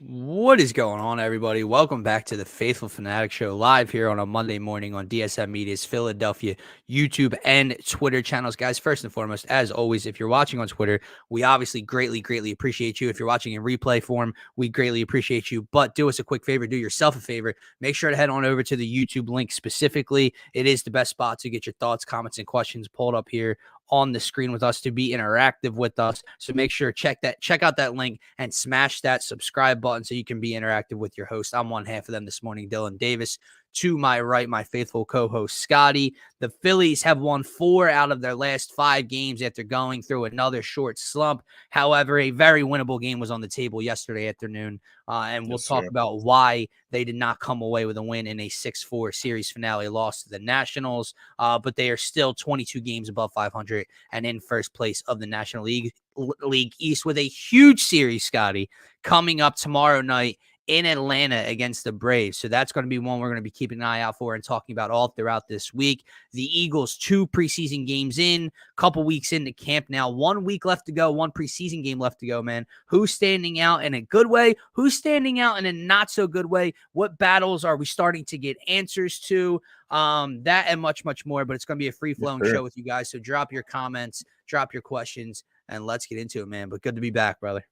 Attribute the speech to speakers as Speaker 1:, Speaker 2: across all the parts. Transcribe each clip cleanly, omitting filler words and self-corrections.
Speaker 1: What is going on, everybody? Welcome back to the Faithful Phanatics Show, live here on a Monday morning on Dsm Media's Philadelphia YouTube and Twitter channels. Guys, first and foremost, as always, if you're watching on Twitter, we obviously greatly appreciate you. If you're watching in replay form, we greatly appreciate you. But do us a quick favor, do yourself a favor. Make sure to head on over to the YouTube link specifically. It is the best spot to get your thoughts, comments, and questions pulled up here on the screen with us to be interactive with us. So make sure check out that link and smash that subscribe button so you can be interactive with your host. I'm one half of them this morning, Dylan Davis. To my right, my faithful co-host, Scotty. The Phillies have won 4 out of their last 5 games after going through another short slump. However, a very winnable game was on the table yesterday afternoon, and we'll talk about why they did not come away with a win in a 6-4 series finale loss to the Nationals, but they are still 22 games above 500 and in first place of the National League East with a huge series, Scotty, coming up tomorrow night in Atlanta against the Braves. So that's going to be one we're going to be keeping an eye out for and talking about all throughout this week. The Eagles, 2 preseason games in, couple weeks into camp now, 1 week left to go, 1 preseason game left to go, man. Who's standing out in a good way? Who's standing out in a not so good way? What battles are we starting to get answers to? That and much more, but it's going to be a free-flowing show with you guys. So drop your comments, drop your questions, and let's get into it, man. But good to be back, brother.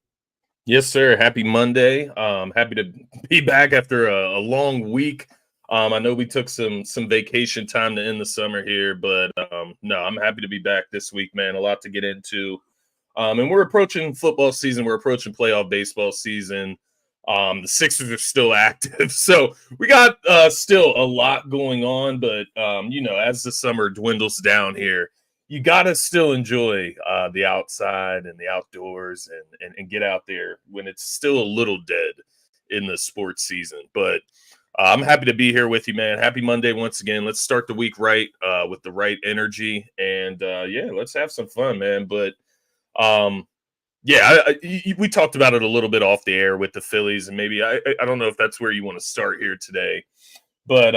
Speaker 2: Yes, sir. Happy Monday. Happy to be back after a long week. I know we took some vacation time to end the summer here, but no, I'm happy to be back this week, man. A lot to get into. And we're approaching football season. We're approaching playoff baseball season. The Sixers are still active. So we got still a lot going on, but as the summer dwindles down here, you got to still enjoy the outside and the outdoors and get out there when it's still a little dead in the sports season. But I'm happy to be here with you, man. Happy Monday once again. Let's start the week right with the right energy. And, let's have some fun, man. But, we talked about it a little bit off the air with the Phillies. And maybe I don't know if that's where you want to start here today. But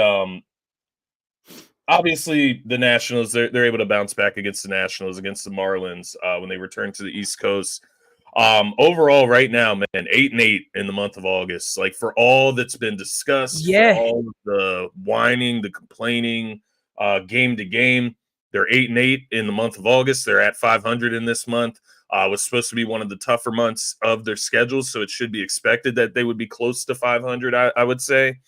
Speaker 2: obviously, the Nationals, they're able to bounce back against the Nationals, against the Marlins when they return to the East Coast. Overall, right now, man, 8-8 in the month of August. Like, for all that's been discussed, for all of the whining, the complaining, game to game, they're 8-8 in the month of August. They're at 500 in this month. It was supposed to be one of the tougher months of their schedule, so it should be expected that they would be close to 500, I would say.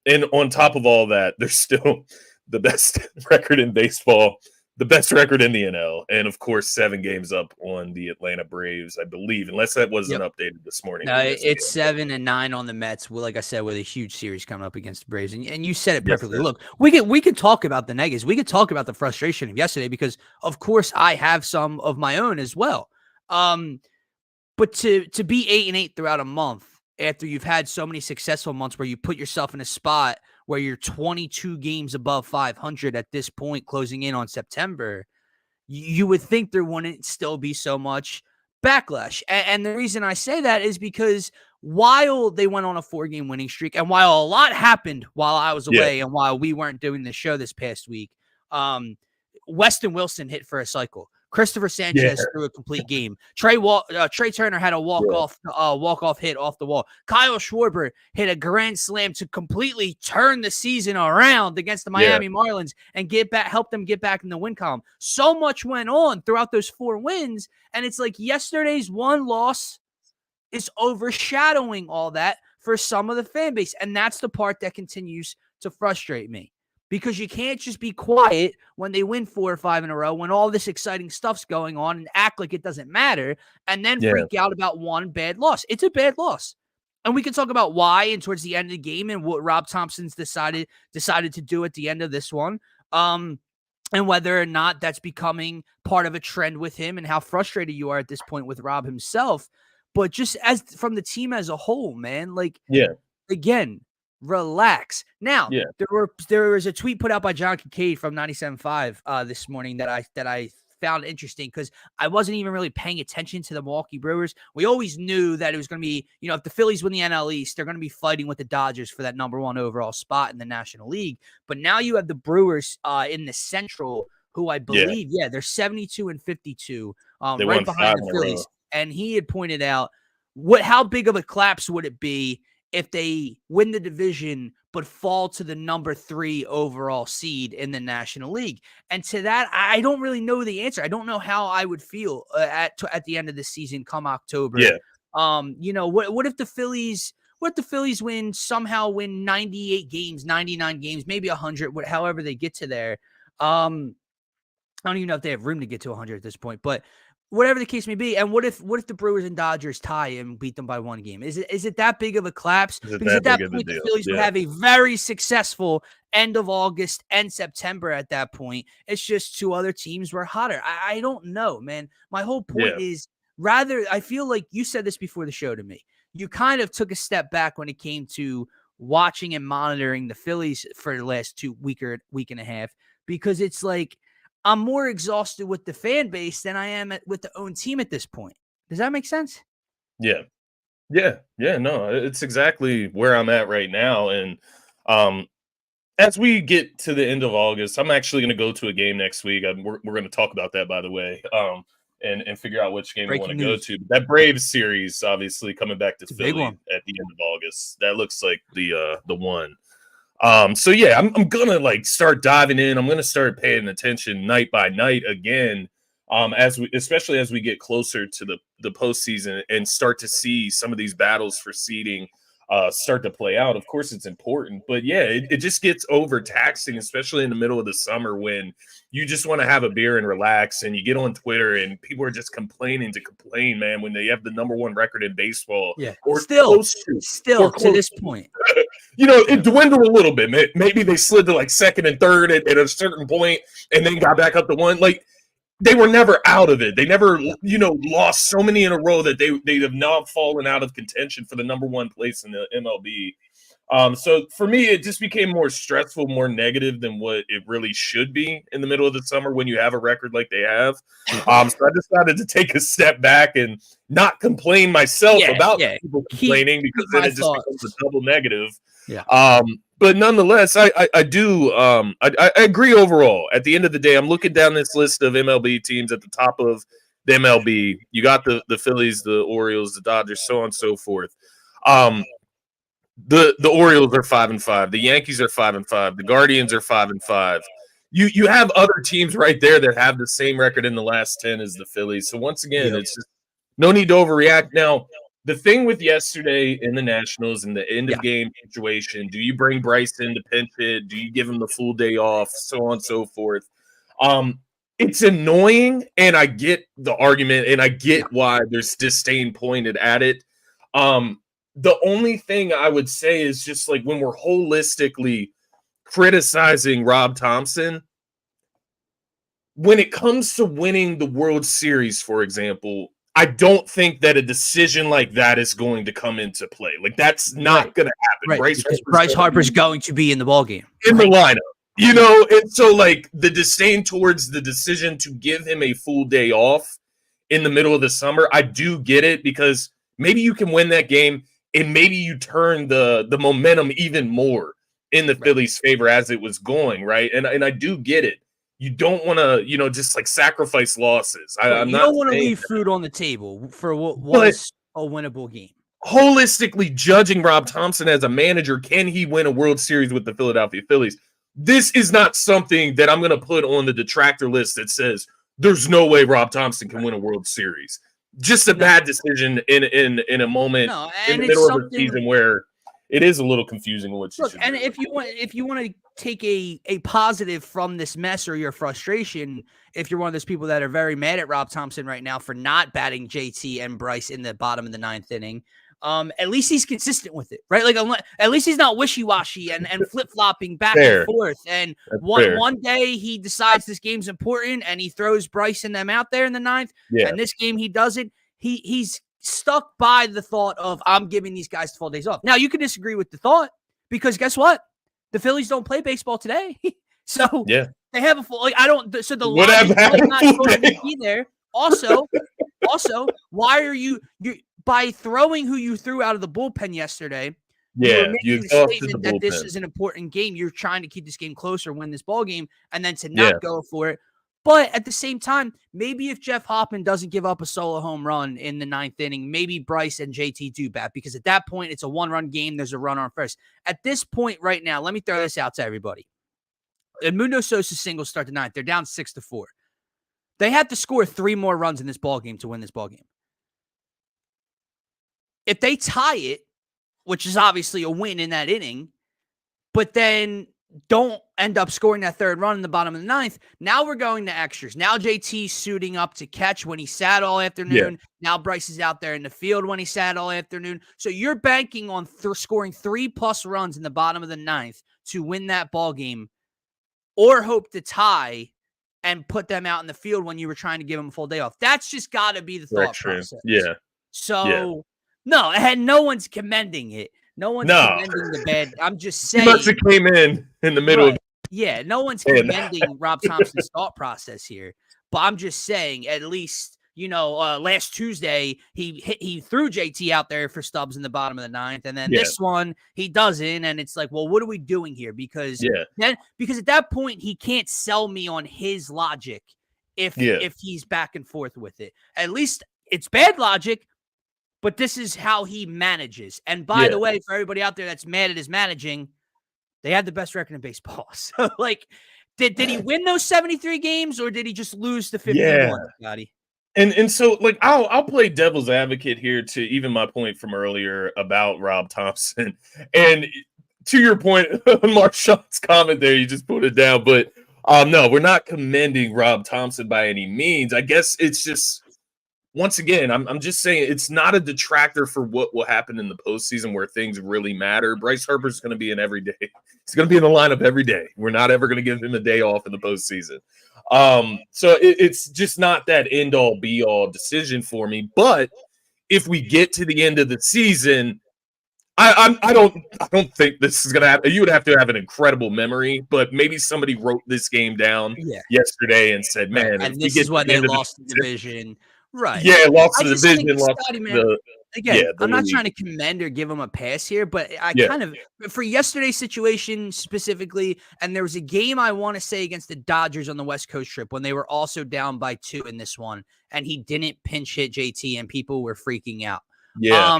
Speaker 2: And on top of all that, they're still the best record in baseball, the best record in the NL, and of course 7 games up on the Atlanta Braves, I believe, unless that wasn't updated this morning.
Speaker 1: No, it's 7-9 on the Mets. Well, like I said, with a huge series coming up against the Braves, and you said it perfectly. Yes, look, we could talk about the negatives. We could talk about the frustration of yesterday because, of course, I have some of my own as well. But to be 8-8 throughout a month after you've had so many successful months where you put yourself in a spot where you're 22 games above 500 at this point, closing in on September, you would think there wouldn't still be so much backlash. And the reason I say that is because while they went on a 4-game winning streak and while a lot happened while I was away and while we weren't doing the show this past week, Weston Wilson hit for a cycle. Christopher Sanchez threw a complete game. Trey Turner had a walk-off hit off the wall. Kyle Schwarber hit a grand slam to completely turn the season around against the Miami Marlins and help them get back in the win column. So much went on throughout those 4 wins, and it's like yesterday's 1 loss is overshadowing all that for some of the fan base, and that's the part that continues to frustrate me. Because you can't just be quiet when they win 4 or 5 in a row, when all this exciting stuff's going on and act like it doesn't matter, and then freak out about 1 bad loss. It's a bad loss. And we can talk about why and towards the end of the game and what Rob Thompson's decided to do at the end of this one. And whether or not that's becoming part of a trend with him and how frustrated you are at this point with Rob himself. But just as from the team as a whole, man, again, relax. Now, there was a tweet put out by John Kincaid from 97.5 this morning that I found interesting because I wasn't even really paying attention to the Milwaukee Brewers. We always knew that it was going to be, if the Phillies win the NL East, they're going to be fighting with the Dodgers for that number 1 overall spot in the National League. But now you have the Brewers in the Central, who I believe, they're 72-52, right behind the Phillies. And he had pointed out, how big of a collapse would it be if they win the division but fall to the number 3 overall seed in the National League? And to that, I don't really know the answer. I don't know how I would feel at the end of the season come October.
Speaker 2: Yeah.
Speaker 1: What if the Phillies somehow win 98 games, 99 games, maybe 100, however they get to there. I don't even know if they have room to get to 100 at this point, but whatever the case may be. And what if the Brewers and Dodgers tie and beat them by 1 game? Is it that big of a collapse? Because at that point, the Phillies would have a very successful end of August and September at that point. It's just 2 other teams were hotter. I don't know, man. My whole point is, I feel like you said this before the show to me. You kind of took a step back when it came to watching and monitoring the Phillies for the last week and a half, because it's like, I'm more exhausted with the fan base than I am with the own team at this point. Does that make sense?
Speaker 2: Yeah. No, it's exactly where I'm at right now. And as we get to the end of August, I'm actually going to go to a game next week. We're going to talk about that, by the way, and figure out which game we want to go to. That Braves series, obviously, coming back to Philly at the end of August. That looks like the one. So yeah, I'm gonna start diving in. I'm gonna start paying attention night by night again. Especially as we get closer to the postseason and start to see some of these battles for seeding start to play out. Of course, it's important, but yeah, it just gets overtaxing, especially in the middle of the summer when you just want to have a beer and relax, and you get on Twitter and people are just complaining to complain, man, when they have the #1 record in baseball.
Speaker 1: Yeah,
Speaker 2: or
Speaker 1: still to this point.
Speaker 2: It dwindled a little bit. Maybe they slid to 2nd and 3rd at a certain point and then got back up to 1. They were never out of it. They never, lost so many in a row that they have now fallen out of contention for the #1 place in the MLB. So for me, it just became more stressful, more negative than what it really should be in the middle of the summer when you have a record like they have. So I decided to take a step back and not complain myself about people complaining, because then it just becomes a double negative.
Speaker 1: Yeah.
Speaker 2: But nonetheless, I agree overall. At the end of the day, I'm looking down this list of MLB teams at the top of the MLB. You got the Phillies, the Orioles, the Dodgers, so on and so forth. The Orioles are 5-5. The Yankees are 5-5. The Guardians are 5-5. You have other teams right there that have the same record in the last 10 as the Phillies. So once again, it's just no need to overreact. Now, the thing with yesterday in the Nationals and the end of game situation, do you bring Bryce in to pinch hit? Do you give him the full day off? So on and so forth. It's annoying, and I get the argument, and I get why there's disdain pointed at it. The only thing I would say is just when we're holistically criticizing Rob Thompson, when it comes to winning the World Series, for example, I don't think that a decision like that is going to come into play. That's not going to happen.
Speaker 1: Right. Bryce Harper's going to be in the ballgame.
Speaker 2: In the lineup. And so the disdain towards the decision to give him a full day off in the middle of the summer, I do get it, because maybe you can win that game and maybe you turn the momentum even more in the Phillies' favor as it was going, right? And I do get it. You don't want to, just sacrifice losses.
Speaker 1: You don't want to leave food on the table for what was a winnable game.
Speaker 2: Holistically judging Rob Thompson as a manager, can he win a World Series with the Philadelphia Phillies? This is not something that I'm going to put on the detractor list that says there's no way Rob Thompson can win a World Series. Just a bad decision in a moment in the middle of the season where it is a little confusing what you should do.
Speaker 1: And if you want to take a positive from this mess or your frustration, if you're one of those people that are very mad at Rob Thompson right now for not batting JT and Bryce in the bottom of the 9th inning, at least he's consistent with it, right? At least he's not wishy-washy and flip-flopping back and forth. And one day he decides this game's important and he throws Bryce and them out there in the 9th. Yeah. And this game he doesn't. He's stuck by the thought of, I'm giving these guys 12 days off. Now, you can disagree with the thought, because guess what? The Phillies don't play baseball today. So they have a full, so the line is not going to be there. Also, why are you by throwing who you threw out of the bullpen yesterday?
Speaker 2: Yeah,
Speaker 1: you making a statement that this is an important game. You're trying to keep this game closer, win this ball game, and then to not go for it. But at the same time, maybe if Jeff Hoffman doesn't give up a solo home run in the 9th inning, maybe Bryce and JT do bat, because at that point, it's a 1-run game. There's a runner on first. At this point right now, let me throw this out to everybody. Edmundo Sosa singles start the 9th. They're down 6-4. They have to score 3 more runs in this ballgame to win this ballgame. If they tie it, which is obviously a win in that inning, but then don't end up scoring that 3rd run in the bottom of the 9th, now we're going to extras. Now JT's suiting up to catch when he sat all afternoon. Yeah. Now Bryce is out there in the field when he sat all afternoon. So you're banking on scoring 3+ runs in the bottom of the 9th to win that ball game, or hope to tie and put them out in the field when you were trying to give them a full day off. That's just got to be the thought process.
Speaker 2: Yeah.
Speaker 1: So, no, and no one's commending it. No one's commending the bad. I'm just saying.
Speaker 2: He must have came in the middle of.
Speaker 1: Yeah, no one's commending Rob Thompson's thought process here. But I'm just saying, at least, last Tuesday, he threw JT out there for Stubbs in the bottom of the 9th. And then this one, he doesn't. And it's like, well, what are we doing here? Because at that point, he can't sell me on his logic if he's back and forth with it. At least it's bad logic, but this is how he manages. And by the way, for everybody out there that's mad at his managing, they had the best record in baseball. So, did he win those 73 games, or did he just lose the 51, Scotty?
Speaker 2: And so, I'll play devil's advocate here to even my point from earlier about Rob Thompson. And to your point on Marshawn's comment there, you just put it down. But no, we're not commending Rob Thompson by any means. I guess it's just, once again, I'm just saying it's not a detractor for what will happen in the postseason where things really matter. Bryce Harper's going to be in every day. He's going to be in the lineup every day. We're not ever going to give him a day off in the postseason. So it's just not that end-all, be-all decision for me. But if we get to the end of the season, I don't think this is going to happen. You would have to have an incredible memory, but maybe somebody wrote this game down yesterday and said, "Man,
Speaker 1: and this is when they lost the division." Right.
Speaker 2: Yeah, lost the division, lost the
Speaker 1: Again, I'm not trying to commend or give him a pass here, but I kind of, for yesterday's situation specifically, and there was a game I want to say against the Dodgers on the West Coast trip when they were also down by 2 in this one, and he didn't pinch hit JT and people were freaking out.
Speaker 2: Yeah.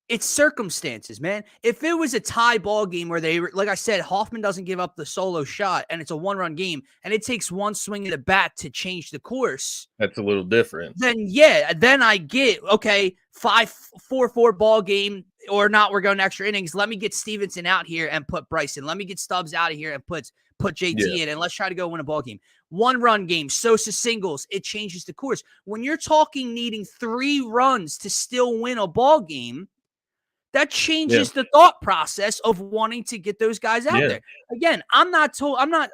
Speaker 1: It's circumstances, man. If it was a tie ball game where they, like I said, Hoffman doesn't give up the solo shot and it's a 1-run game and it takes one swing of the bat to change the course.
Speaker 2: That's a little different.
Speaker 1: Then I get, okay, 4-4 ball game or not, we're going extra innings. Let me get Stevenson out here and put Bryson. Let me get Stubbs out of here and put JT in, and let's try to go win a ball game. 1-run game, Sosa singles, it changes the course. When you're talking needing 3 runs to still win a ball game, that changes the thought process of wanting to get those guys out there. Again, I'm not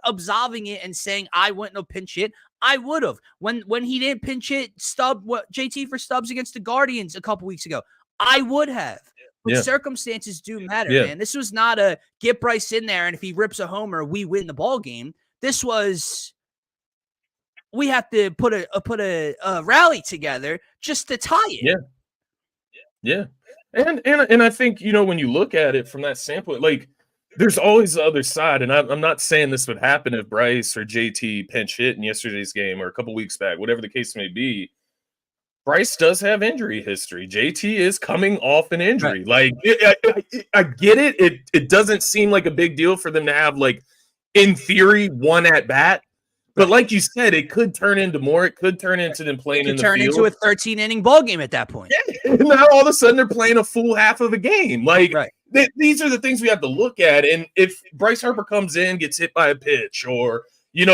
Speaker 1: absolving it and saying I wouldn't have pinch hit. I would have. When he didn't pinch hit JT for Stubbs against the Guardians a couple weeks ago, I would have. But circumstances do matter, man. This was not a get Bryce in there, and if he rips a homer, we win the ball game. This was, we have to put a rally together just to tie it.
Speaker 2: Yeah. And I think, when you look at it from that standpoint, there's always the other side. And I'm not saying this would happen if Bryce or JT pinch hit in yesterday's game or a couple weeks back, whatever the case may be. Bryce does have injury history. JT is coming off an injury. Right. I get it. It doesn't seem like a big deal for them to have, in theory, 1 at bat. But like you said, it could turn into more. It could turn into them playing in the field. Turn
Speaker 1: into a 13-inning ball game at that point.
Speaker 2: Yeah. Now all of a sudden they're playing a full half of a game. These are the things we have to look at. And if Bryce Harper comes in, gets hit by a pitch, or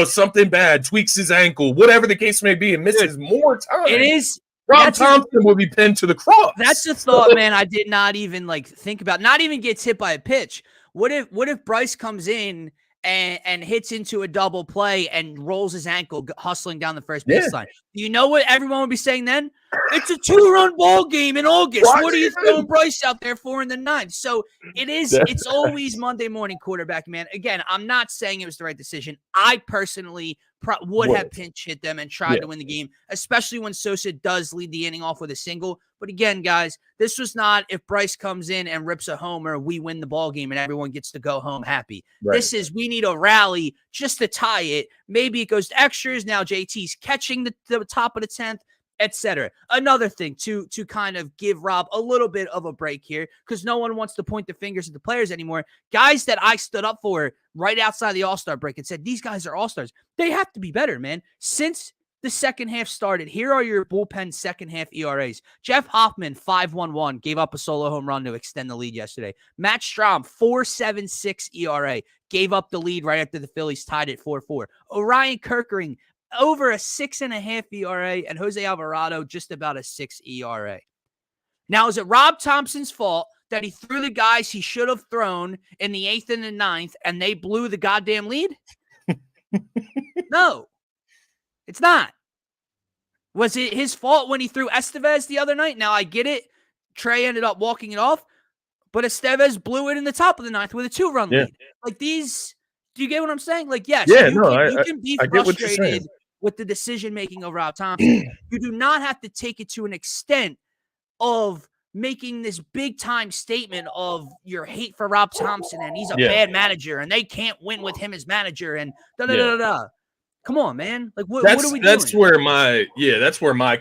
Speaker 2: something bad, tweaks his ankle, whatever the case may be, and misses more time,
Speaker 1: it is.
Speaker 2: Rob Thompson will be pinned to the cross.
Speaker 1: That's a thought, man. I did not even think about. Not even gets hit by a pitch. What if Bryce comes in and hits into a double play and rolls his ankle hustling down the first baseline? Do you know what everyone would be saying then? It's a 2-run ball game in August. What are you throwing Bryce out there for in the 9th? So it's always Monday morning quarterback, man. Again, I'm not saying it was the right decision. I personally would have pinch hit them and tried to win the game, especially when Sosa does lead the inning off with a single. But again, guys, this was not if Bryce comes in and rips a homer, we win the ball game and everyone gets to go home happy. Right. This is we need a rally just to tie it. Maybe it goes to extras. Now JT's catching the top of the 10th, etc. Another thing to kind of give Rob a little bit of a break here, because no one wants to point the fingers at the players anymore. Guys that I stood up for right outside the All-Star break and said, these guys are All-Stars. They have to be better, man. Since the second half started, here are your bullpen second half ERAs. Jeff Hoffman, 5.11, gave up a solo home run to extend the lead yesterday. Matt Strahm, 4.76 ERA, gave up the lead right after the Phillies tied it 4-4. Orion Kerkering, over a 6.5 ERA, and Jose Alvarado, just about a 6 ERA. Now, is it Rob Thompson's fault that he threw the guys he should have thrown in the 8th and the 9th, and they blew the goddamn lead? No. It's not. Was it his fault when he threw Estevez the other night? Now, I get it. Trey ended up walking it off, but Estevez blew it in the top of the 9th with a 2-run lead. Like these, do you get what I'm saying? Like, yes, you can be frustrated with the decision-making of Rob Thompson. You do not have to take it to an extent of making this big-time statement of your hate for Rob Thompson and he's a bad manager and they can't win with him as manager and da-da-da-da-da. Come on, man. Like, what are we doing?
Speaker 2: That's where my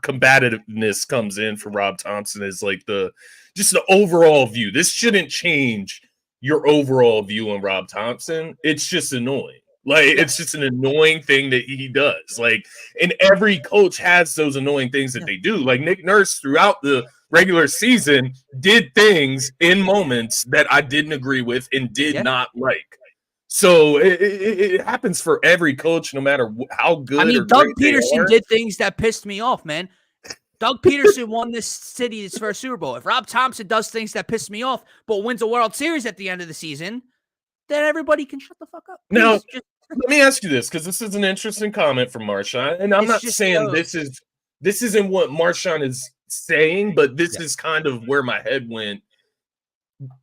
Speaker 2: combativeness comes in for Rob Thompson, is like the overall view. This shouldn't change your overall view on Rob Thompson. It's just annoying. Like, it's just an annoying thing that he does. Like, and every coach has those annoying things that they do. Like, Nick Nurse throughout the regular season did things in moments that I didn't agree with and did not like. So it happens for every coach, no matter how good. I mean,
Speaker 1: Doug Peterson did things that pissed me off, man. Doug Peterson won this city his first Super Bowl. If Rob Thompson does things that piss me off, but wins a World Series at the end of the season, then everybody can shut the fuck up.
Speaker 2: Now, let me ask you this, because this is an interesting comment from Marshawn, and I'm not saying this isn't what Marshawn is saying, but this is kind of where my head went.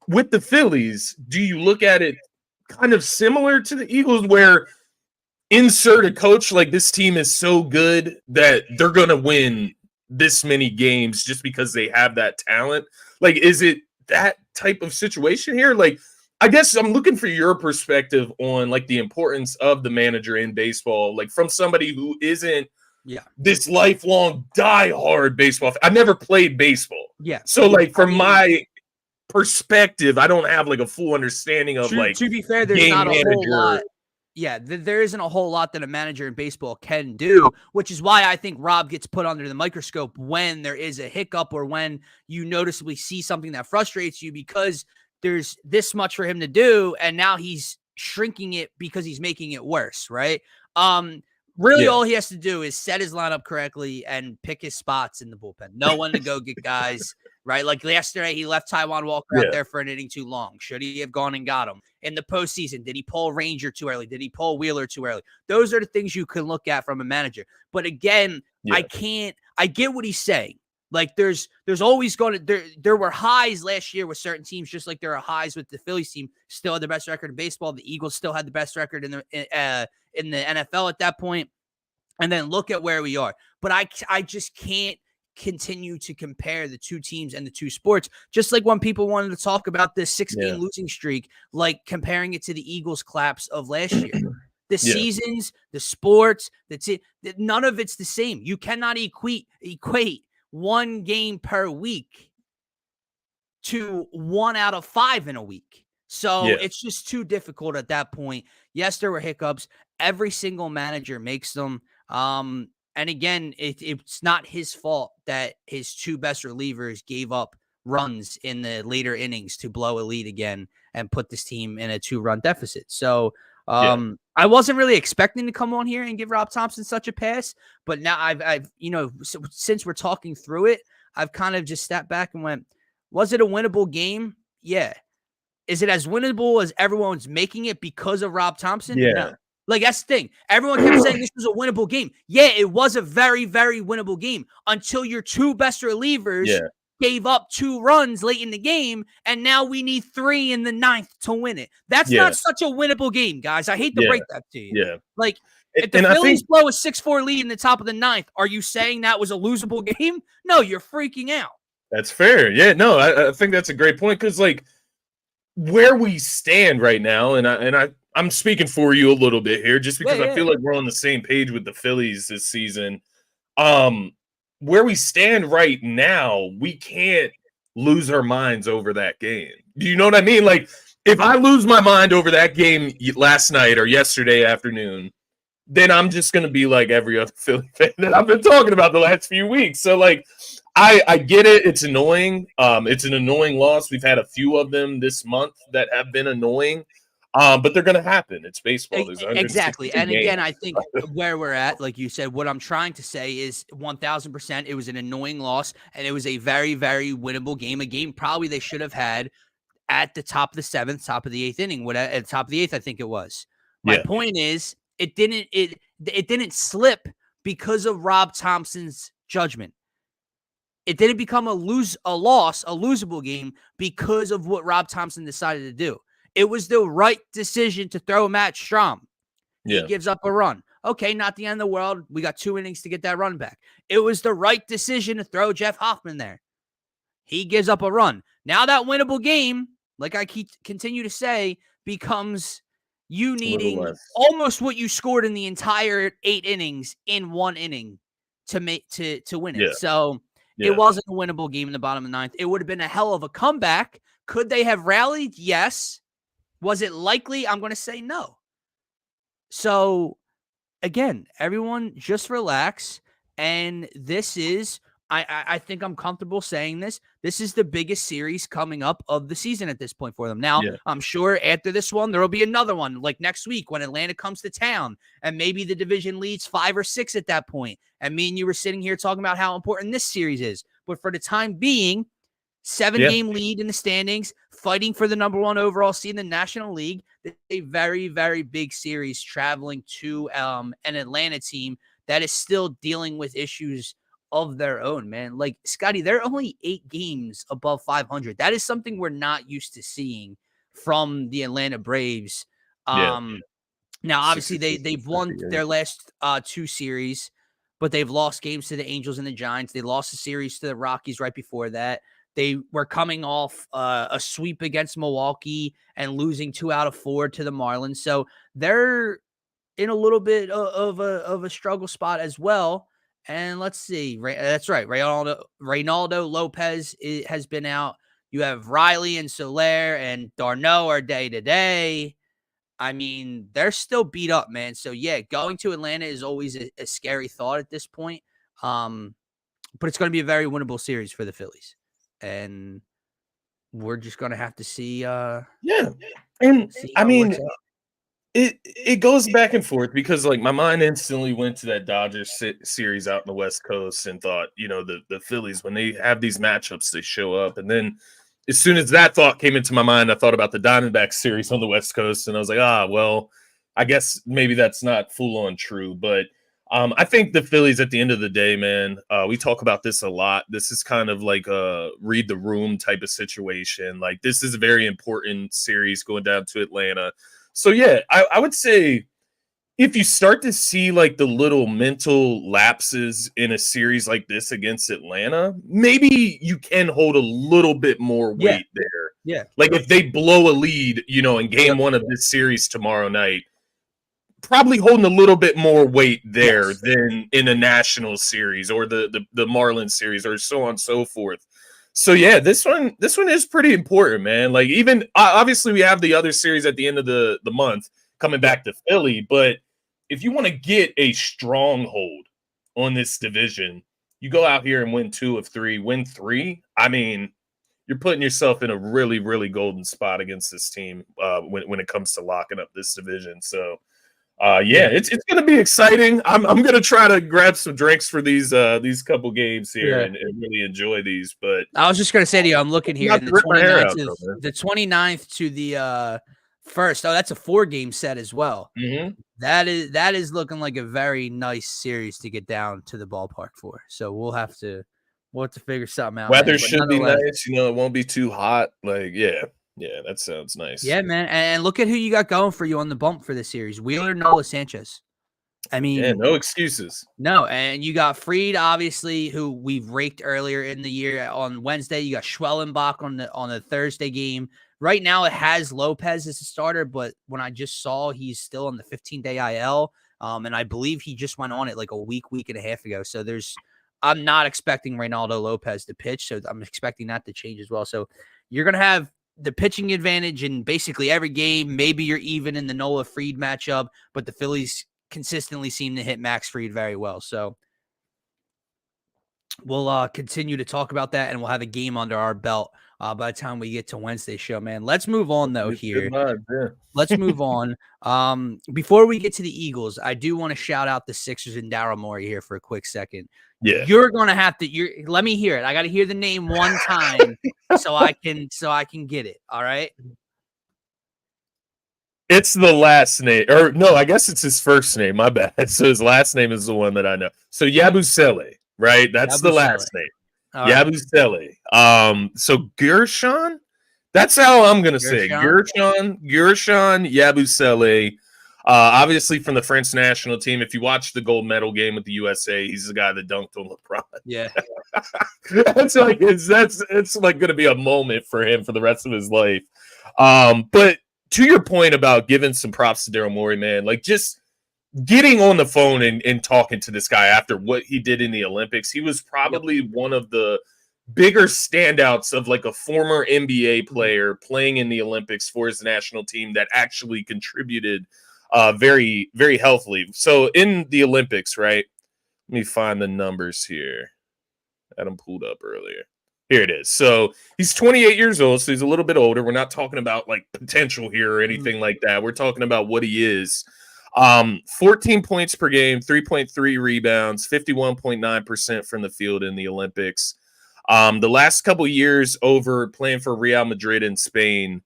Speaker 2: With the Phillies, do you look at it kind of similar to the Eagles, where insert a coach like this team is so good that they're going to win this many games just because they have that talent? Like, is it that type of situation here? Like, I guess I'm looking for your perspective on like the importance of the manager in baseball, like from somebody who isn't this lifelong diehard baseball. I never played baseball. So like from my perspective, I don't have like a full understanding of
Speaker 1: to be fair, there's not a whole lot. There isn't a whole lot that a manager in baseball can do, which is why I think Rob gets put under the microscope when there is a hiccup or when you noticeably see something that frustrates you, because there's this much for him to do, and now he's shrinking it because he's making it worse, right? Really, all he has to do is set his lineup correctly and pick his spots in the bullpen. Know when to go get guys, right? Like yesterday, he left Taijuan Walker out there for an inning too long. Should he have gone and got him? In the postseason, did he pull Ranger too early? Did he pull Wheeler too early? Those are the things you can look at from a manager. But again, I get what he's saying. Like there's always going to there were highs last year with certain teams, just like there are highs with the Phillies team. Still had the best record in baseball. The Eagles still had the best record in the NFL at that point. And then look at where we are. But I just can't continue to compare the two teams and the two sports. Just like when people wanted to talk about this 6-game losing streak, like comparing it to the Eagles collapse of last year. The seasons, the sports, none of it's the same. You cannot equate 1 game per week to 1 out of 5 in a week. So it's just too difficult at that point. Yes, there were hiccups. Every single manager makes them. And again, it's not his fault that his 2 best relievers gave up runs in the later innings to blow a lead again and put this team in a 2-run deficit. So I wasn't really expecting to come on here and give Rob Thompson such a pass, but now I've since we're talking through it, I've kind of just stepped back and went, was it a winnable game? Yeah. Is it as winnable as everyone's making it because of Rob Thompson?
Speaker 2: Yeah.
Speaker 1: No. Like, that's the thing. Everyone kept saying this was a winnable game. Yeah, it was a very, very winnable game until your 2 best relievers gave up 2 runs late in the game, and now we need 3 in the 9th to win it. That's not such a winnable game, guys. I hate to break that to you.
Speaker 2: Yeah.
Speaker 1: Like, If the Phillies blow a 6-4 lead in the top of the ninth, are you saying that was a losable game? No, you're freaking out.
Speaker 2: That's fair. Yeah, no, I think that's a great point because, like, where we stand right now, I'm speaking for you a little bit here, just because I feel like we're on the same page with the Phillies this season. Where we stand right now, we can't lose our minds over that game. Do you know what I mean? Like, if I lose my mind over that game last night or yesterday afternoon, then I'm just going to be like every other Philly fan that I've been talking about the last few weeks. So, like, I get it. It's annoying. It's an annoying loss. We've had a few of them this month that have been annoying, but they're going to happen. It's baseball. There's
Speaker 1: exactly. And
Speaker 2: games.
Speaker 1: Again, I think where we're at, like you said, what I'm trying to say is 1,000%. It was an annoying loss, and it was a very, very winnable game. A game probably they should have had at the top of the seventh, top of the eighth inning. At the top of the eighth, I think it was. My point is, it didn't slip because of Rob Thompson's judgment. It didn't become a losable game because of what Rob Thompson decided to do. It was the right decision to throw Matt Strahm. He gives up a run. Okay, not the end of the world. We got 2 innings to get that run back. It was the right decision to throw Jeff Hoffman there. He gives up a run. Now that winnable game, like I continue to say, becomes you needing almost what you scored in the entire 8 innings in 1 inning to win it. So it wasn't a winnable game in the bottom of the ninth. It would have been a hell of a comeback. Could they have rallied? Yes. Was it likely? I'm going to say no. So again, everyone just relax. And this is, I think I'm comfortable saying this. This is the biggest series coming up of the season at this point for them. Now, I'm sure after this one, there will be another one like next week when Atlanta comes to town and maybe the division leads 5 or 6 at that point. And me and you were sitting here talking about how important this series is. But for the time being, 7-game lead in the standings, fighting for the number 1 overall seed in the National League. A very, very big series traveling to an Atlanta team that is still dealing with issues of their own, man. Like, Scotty, they're only 8 games above 500. That is something we're not used to seeing from the Atlanta Braves. Now, obviously, they've won their last 2 series, but they've lost games to the Angels and the Giants. They lost a series to the Rockies right before that. They were coming off a sweep against Milwaukee and losing 2 out of 4 to the Marlins. So they're in a little bit of a struggle spot as well. And let's see. That's right. Reynaldo Lopez has been out. You have Riley and Soler and Darno are day-to-day. I mean, they're still beat up, man. So, yeah, going to Atlanta is always a scary thought at this point. But it's going to be a very winnable series for the Phillies. And we're just going to have to see.
Speaker 2: And I mean, it goes back and forth because, like, my mind instantly went to that Dodgers series out in the West Coast and thought, you know, the Phillies, when they have these matchups, they show up. And then as soon as that thought came into my mind, I thought about the Diamondbacks series on the West Coast. And I was like, well, I guess maybe that's not full on true. But I think the Phillies at the end of the day, man, we talk about this a lot. This is kind of like a read the room type of situation. Like, this is a very important series going down to Atlanta. So, yeah, I would say if you start to see like the little mental lapses in a series like this against Atlanta, maybe you can hold a little bit more weight there.
Speaker 1: Yeah.
Speaker 2: Like if they blow a lead, you know, in game 1 of this series tomorrow night, probably holding a little bit more weight there than in a national series or the Marlins series or so on and so forth. So yeah, this one is pretty important, man. Like, even obviously we have the other series at the end of the month coming back to Philly, but if you want to get a stronghold on this division, you go out here and win 2 of 3, win 3. I mean, you're putting yourself in a really, really golden spot against this team when it comes to locking up this division. So it's going to be exciting. I'm going to try to grab some drinks for these couple games here and really enjoy these. But
Speaker 1: I was just going to say to you, I'm looking here, the 29th to the 1st. Oh, that's a 4-game set as well.
Speaker 2: Mm-hmm.
Speaker 1: That is looking like a very nice series to get down to the ballpark for. So we'll have to figure something out.
Speaker 2: Weather should be nice. You know, it won't be too hot. Like, yeah, that sounds nice.
Speaker 1: Yeah, man. And look at who you got going for you on the bump for this series. Wheeler, Nola, Sanchez. I mean,
Speaker 2: yeah, no excuses.
Speaker 1: No, and you got Fried, obviously, who we've raked earlier in the year on Wednesday. You got Schwellenbach on the Thursday game. Right now, it has Lopez as a starter, but when I just saw, he's still on the 15-day IL, and I believe he just went on it like a week and a half ago. So I'm not expecting Reynaldo Lopez to pitch, so I'm expecting that to change as well. So you're gonna have the pitching advantage in basically every game. Maybe you're even in the Nola Fried matchup, but the Phillies consistently seem to hit Max Fried very well. So we'll continue to talk about that, and we'll have a game under our belt by the time we get to Wednesday's show, man. Let's move on, though, here. Let's move on. Before we get to the Eagles, I do want to shout out the Sixers and Daryl Morey here for a quick second.
Speaker 2: Yeah.
Speaker 1: You're going to have to let me hear it. I got to hear the name one time so I can get it. All right?
Speaker 2: It's the last name, or no, I guess it's his first name. My bad. So his last name is the one that I know. So Yabusele, right? That's the last name. Yabusele. So Gershon. That's how I'm gonna say it. Gershon Yabusele. Obviously from the French national team. If you watch the gold medal game with the USA, he's the guy that dunked on LeBron.
Speaker 1: Yeah.
Speaker 2: It's like gonna be a moment for him for the rest of his life. But to your point about giving some props to Daryl Morey, man, like just getting on the phone and talking to this guy after what he did in the Olympics, he was probably one of the bigger standouts of like a former NBA player playing in the Olympics for his national team that actually contributed very, very healthily. So in the Olympics, right? Let me find the numbers here. I had them pulled up earlier. Here it is. So he's 28 years old, so he's a little bit older. We're not talking about like potential here or anything like that. We're talking about what he is. 14 points per game, 3.3 rebounds, 51.9% from the field in the Olympics. The last couple years over playing for Real Madrid in Spain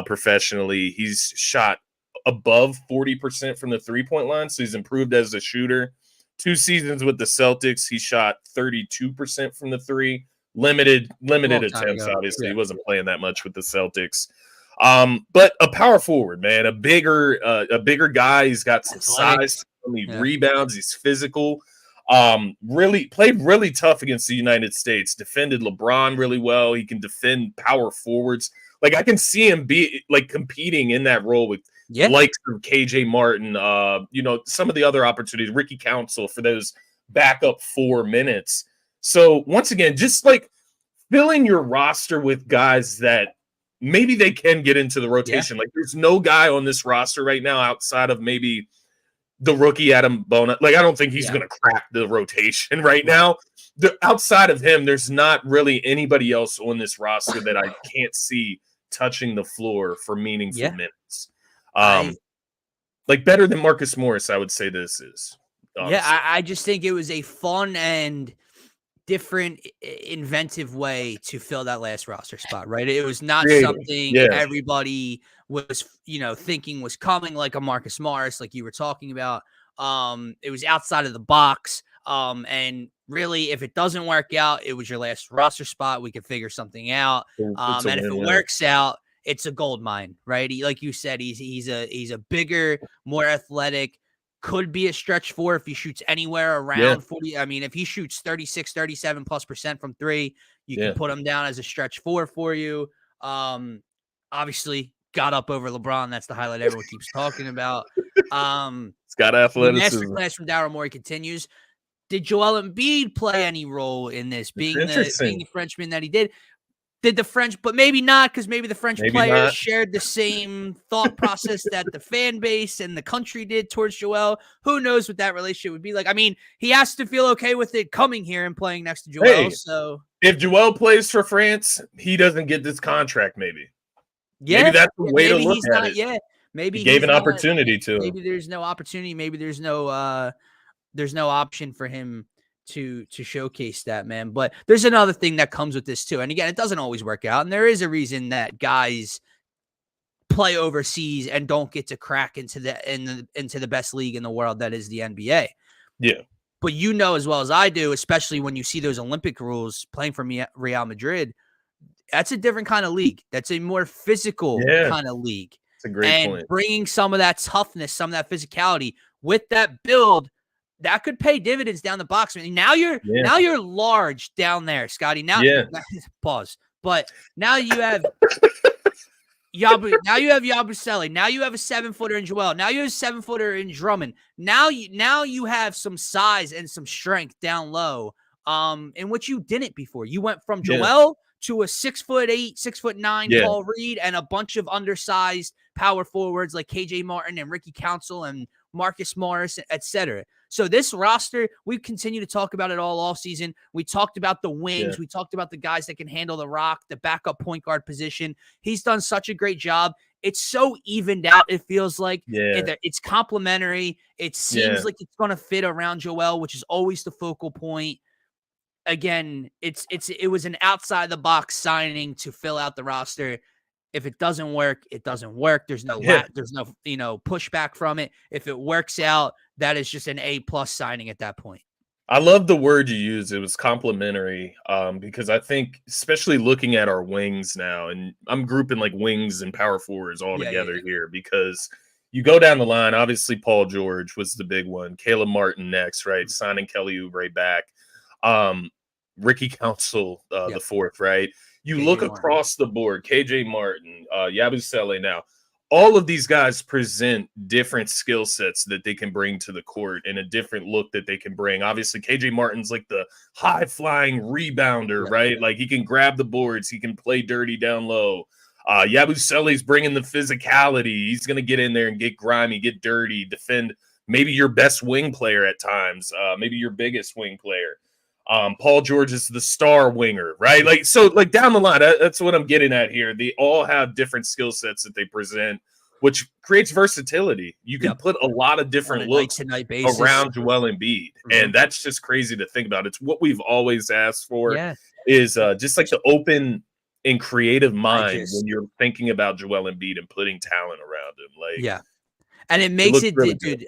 Speaker 2: professionally, he's shot above 40% from the three-point line, so he's improved as a shooter. 2 seasons with the Celtics, he shot 32% from the three. Limited attempts, obviously. Yeah. He wasn't playing that much with the Celtics. But a power forward, man, a bigger guy. He's got some size, rebounds, he's physical. Really played really tough against the United States, defended LeBron really well. He can defend power forwards. Like I can see him be like competing in that role with likes of KJ Martin, some of the other opportunities, Ricky Council for those backup 4 minutes. So once again, just like filling your roster with guys that maybe they can get into the rotation. Like there's no guy on this roster right now outside of maybe the rookie Adam Bona. Like I don't think he's going to crack the rotation right now. Outside of him, there's not really anybody else on this roster that I can't see touching the floor for meaningful minutes. Like better than Marcus Morris, I would say this is.
Speaker 1: Honestly. Yeah, I just think it was a fun and different, inventive way to fill that last roster spot, right? It was not something everybody was, thinking was coming, like a Marcus Morris, like you were talking about. It was outside of the box. And really, if it doesn't work out, it was your last roster spot. We could figure something out. And if it works out, it's a gold mine, right? Like you said, he's a bigger, more athletic, could be a stretch 4 if he shoots anywhere around 40. I mean, if he shoots 36, 37+% from 3, you can put him down as a stretch 4 for you. Obviously got up over LeBron. That's the highlight everyone keeps talking about.
Speaker 2: It's got athleticism.
Speaker 1: The masterclass from Daryl Morey continues. Did Joel Embiid play any role in this, being the Frenchman that he did? Did the French, but maybe not, because maybe the French players shared the same thought process that the fan base and the country did towards Joel. Who knows what that relationship would be like? I mean, he has to feel okay with it coming here and playing next to Joel.
Speaker 2: Hey,
Speaker 1: so
Speaker 2: if Joel plays for France, he doesn't get this contract. Maybe that's the way to look at it.
Speaker 1: Yeah, maybe
Speaker 2: he gave an opportunity to him.
Speaker 1: Maybe there's no opportunity. Maybe there's no option for him to showcase that, man. But there's another thing that comes with this too. And again, it doesn't always work out. And there is a reason that guys play overseas and don't get to crack into the best league in the world, that is the NBA.
Speaker 2: Yeah.
Speaker 1: But as well as I do, especially when you see those Olympic rules playing for Real Madrid, that's a different kind of league. That's a more physical kind of league.
Speaker 2: It's a great
Speaker 1: and
Speaker 2: point.
Speaker 1: bringing some of that toughness, some of that physicality with that build, that could pay dividends down the box. I mean, now you're large down there, Scotty. Now pause. But now you have Yabusele. Now you have a 7-footer in Joel. Now you have a 7-footer in Drummond. Now you have some size and some strength down low, in which you didn't before. You went from Joel to a 6'8", 6'9" Paul Reed, and a bunch of undersized power forwards like KJ Martin and Ricky Council and Marcus Morris, etc. So this roster, we continue to talk about it all offseason. We talked about the wings. We talked about the guys that can handle the rock, the backup point guard position. He's done such a great job. It's so evened out, it feels like. It's complementary. It seems like it's going to fit around Joel, which is always the focal point. Again, it was an outside the box signing to fill out the roster. If it doesn't work, it doesn't work. There's no pushback from it. If it works out, that is just an A+ signing at that point.
Speaker 2: I love the word you used. It was complimentary, because I think, especially looking at our wings now, and I'm grouping like wings and power forwards all together here, because you go down the line. Obviously, Paul George was the big one. Caleb Martin next, right? Signing Kelly Oubre back. Ricky Council, the fourth, right? You KJ look across the board, KJ Martin, Yabusele now. All of these guys present different skill sets that they can bring to the court and a different look that they can bring. Obviously, KJ Martin's like the high-flying rebounder, right? Like, he can grab the boards. He can play dirty down low. Yabusele's bringing the physicality. He's going to get in there and get grimy, get dirty, defend maybe your best wing player at times, maybe your biggest wing player. Paul George is the star winger, right? Like, so like down the line, that's what I'm getting at here. They all have different skill sets that they present, which creates versatility. You can put a lot of different looks around Joel Embiid, and that's just crazy to think about. It's what we've always asked for, is just like the open and creative mind when you're thinking about Joel Embiid and putting talent around him. Like,
Speaker 1: and it makes it, really dude,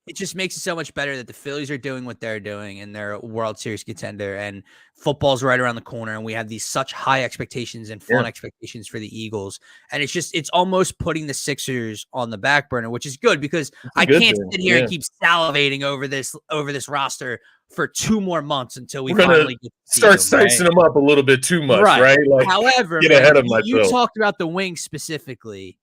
Speaker 1: it just makes it so much better that the Phillies are doing what they're doing and they're a World Series contender, and football's right around the corner, and we have these such high expectations and fun expectations for the Eagles. And it's almost putting the Sixers on the back burner, which is good, because I can't sit here and keep salivating over this roster for 2 more months until we finally get to
Speaker 2: start spicing them up a little bit too much, right? Like,
Speaker 1: however,
Speaker 2: get ahead of myself.
Speaker 1: You talked about the wings specifically,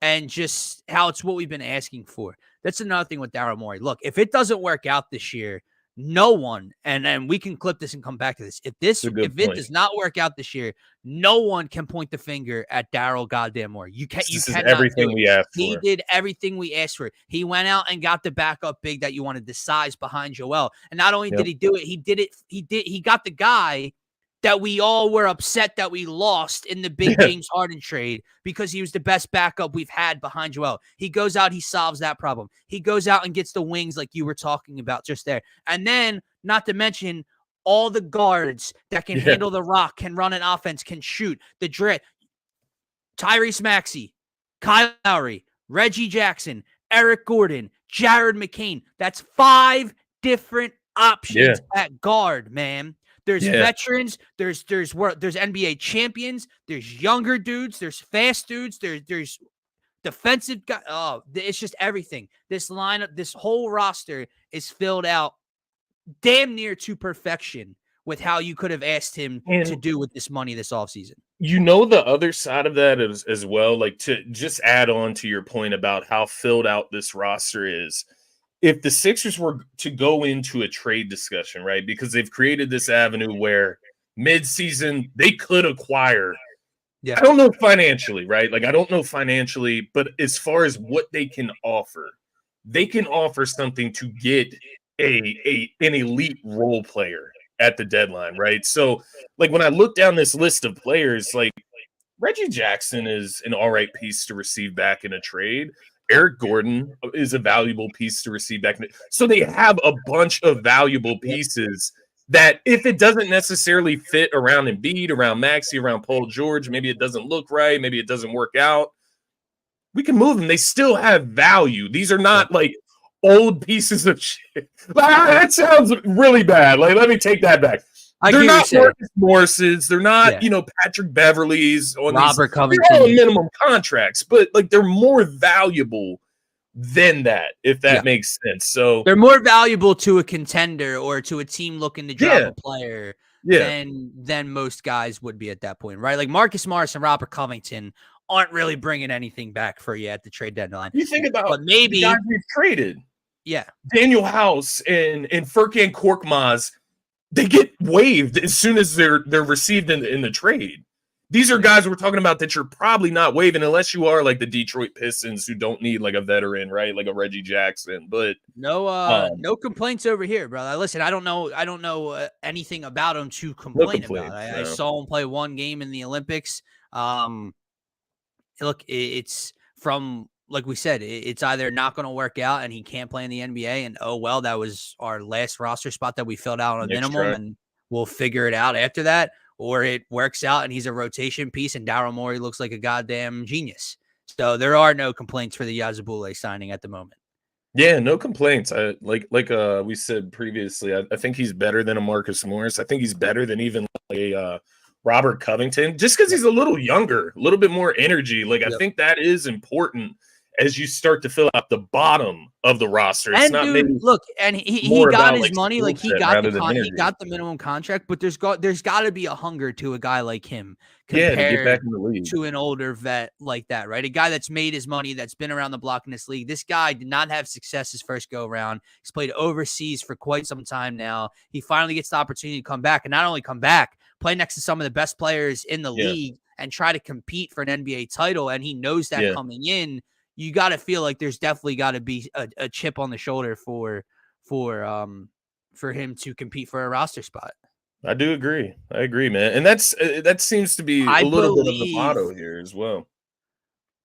Speaker 1: and just how it's what we've been asking for. That's another thing with Daryl Morey. Look, if it doesn't work out this year, no one, and we can clip this and come back to this. If it does not work out this year, no one can point the finger at Daryl goddamn Morey. You cannot
Speaker 2: everything we asked for.
Speaker 1: He did everything we asked for. He went out and got the backup big that you wanted, the size behind Joel. And not only did he do it, he got the guy that we all were upset that we lost in the big James Harden trade, because he was the best backup we've had behind Joel. He goes out, he solves that problem. He goes out and gets the wings like you were talking about just there. And then, not to mention, all the guards that can handle the rock, can run an offense, can shoot, the Drit, Tyrese Maxey, Kyle Lowry, Reggie Jackson, Eric Gordon, Jared McCain. That's 5 different options at guard, man. There's veterans, there's NBA champions, there's younger dudes, there's fast dudes, there's defensive guys. Oh, it's just everything. This lineup, this whole roster is filled out damn near to perfection with how you could have asked him to do with this money this offseason.
Speaker 2: You know, the other side of that is as well, like, to just add on to your point about how filled out this roster is. If the Sixers were to go into a trade discussion, right, because they've created this avenue where mid-season they could acquire. I don't know financially, right? Like, I don't know financially, but as far as what they can offer something to get an elite role player at the deadline, right? So, like, when I look down this list of players, like, Reggie Jackson is an all right piece to receive back in a trade. Eric Gordon is a valuable piece to receive back. So they have a bunch of valuable pieces that, if it doesn't necessarily fit around Embiid, around Maxey, around Paul George, maybe it doesn't look right, maybe it doesn't work out, we can move them. They still have value. These are not like old pieces of shit. That sounds really bad. Like, let me take that back.
Speaker 1: I
Speaker 2: they're
Speaker 1: get what you're
Speaker 2: not
Speaker 1: saying.
Speaker 2: Marcus Morris's. They're not,
Speaker 1: Yeah.
Speaker 2: Patrick Beverleys on
Speaker 1: Robert
Speaker 2: these. They're all on
Speaker 1: Covington.
Speaker 2: minimum contracts, but like they're more valuable than that, if
Speaker 1: Yeah.
Speaker 2: that makes sense. So
Speaker 1: They're more valuable to a contender or to a team looking to drop
Speaker 2: yeah,
Speaker 1: a player
Speaker 2: yeah.
Speaker 1: than most guys would be at that point, right? Like Marcus Morris and Robert Covington aren't really bringing anything back for you at the trade deadline.
Speaker 2: You think about
Speaker 1: But
Speaker 2: the guys
Speaker 1: maybe,
Speaker 2: we've traded,
Speaker 1: yeah.
Speaker 2: Daniel House and Furkan Korkmaz, they get waived as soon as they're received in the trade. These are guys we're talking about that you're probably not waiving unless you are like the Detroit Pistons who don't need like a veteran, right? Like a Reggie Jackson. But
Speaker 1: No complaints over here, brother. Listen, I don't know anything about him to
Speaker 2: no
Speaker 1: complain about.
Speaker 2: complaints.
Speaker 1: I
Speaker 2: No.
Speaker 1: saw him play one game in the Olympics. Look, it's from, like we said, it's either not going to work out and he can't play in the NBA, and oh well, that was our last roster spot that we filled out on a minimum, and we'll figure it out after that, or it works out and he's a rotation piece and Daryl Morey looks like a goddamn genius. So there are no complaints for the Yazabule signing at the moment.
Speaker 2: Yeah, no complaints. I like we said previously. I think he's better than a Marcus Morris. I think he's better than even like a Robert Covington, just because he's a little younger, a little bit more energy. Like I think that is important as you start to fill out the bottom of the roster. It's
Speaker 1: And
Speaker 2: not
Speaker 1: dude,
Speaker 2: maybe
Speaker 1: look, and he got
Speaker 2: about,
Speaker 1: his
Speaker 2: like,
Speaker 1: money, like
Speaker 2: skill set rather than energy.
Speaker 1: he got the minimum contract, but there's got to be a hunger to a guy like him
Speaker 2: to get back
Speaker 1: compared
Speaker 2: in the league.
Speaker 1: to an older vet like that, right? A guy that's made his money, that's been around the block in this league. This guy did not have success his first go around. He's played overseas for quite some time now. He finally gets the opportunity to come back, and not only come back, play next to some of the best players in the league and try to compete for an NBA title. And he knows that coming in. You got to feel like there's definitely got to be a chip on the shoulder for him to compete for a roster spot.
Speaker 2: I do agree. I agree, man. And that seems to be a little bit of the motto here as well.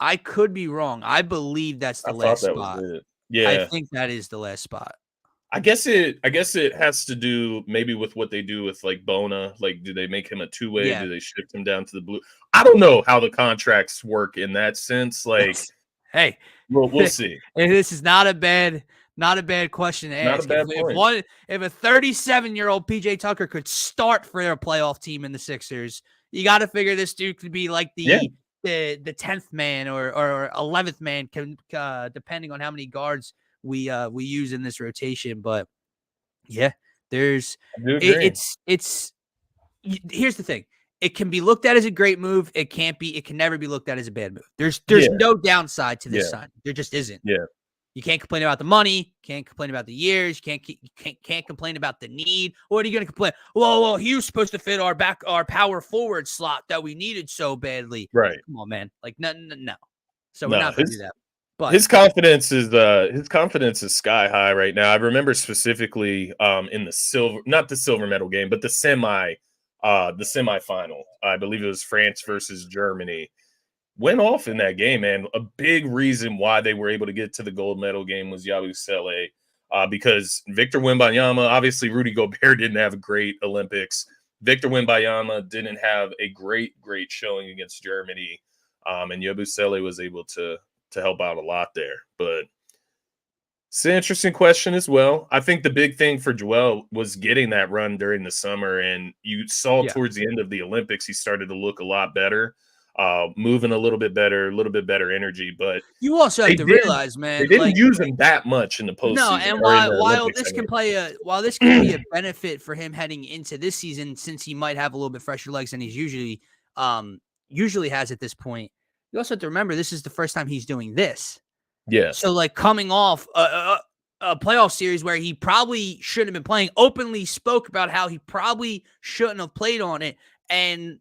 Speaker 1: I could be wrong. I believe that's the last spot.
Speaker 2: Was it. Yeah.
Speaker 1: I think that is the last spot.
Speaker 2: I guess it has to do maybe with what they do with like Bona. Like, do they make him a two-way? Do they shift him down to the blue? I don't know how the contracts work in that sense. Like,
Speaker 1: hey,
Speaker 2: we'll see.
Speaker 1: And this is not a bad question to ask.
Speaker 2: Not a bad point.
Speaker 1: If a 37-year-old PJ Tucker could start for a playoff team in the Sixers, you got to figure this dude could be like the 10th man or 11th man, depending on how many guards we use in this rotation. But yeah, here's the thing. It can be looked at as a great move. It can never be looked at as a bad move. There's no downside to this sign. There just isn't.
Speaker 2: Yeah.
Speaker 1: You can't complain about the money. Can't complain about the years. You can't complain about the need. What are you going to complain? Well, he was supposed to fit our power forward slot that we needed so badly.
Speaker 2: Right.
Speaker 1: Come on, man. Like no. So we're not going to do that. But
Speaker 2: his confidence is sky high right now. I remember specifically in the not the silver medal game, but the semifinal. I believe it was France versus Germany. Went off in that game, and a big reason why they were able to get to the gold medal game was Yabusele, because Victor Wembanyama, obviously Rudy Gobert didn't have a great Olympics. Victor Wembanyama didn't have a great showing against Germany, and Yabusele was able to help out a lot there. But it's an interesting question as well. I think the big thing for Joel was getting that run during the summer, and you saw towards the end of the Olympics, he started to look a lot better, moving a little bit better energy. But
Speaker 1: you also have to realize, man,
Speaker 2: they didn't use him that much in the postseason.
Speaker 1: No, and while this can be a benefit for him heading into this season, since he might have a little bit fresher legs than he's usually has at this point, you also have to remember this is the first time he's doing this.
Speaker 2: Yeah.
Speaker 1: So like coming off a playoff series where he probably shouldn't have been playing, openly spoke about how he probably shouldn't have played on it, and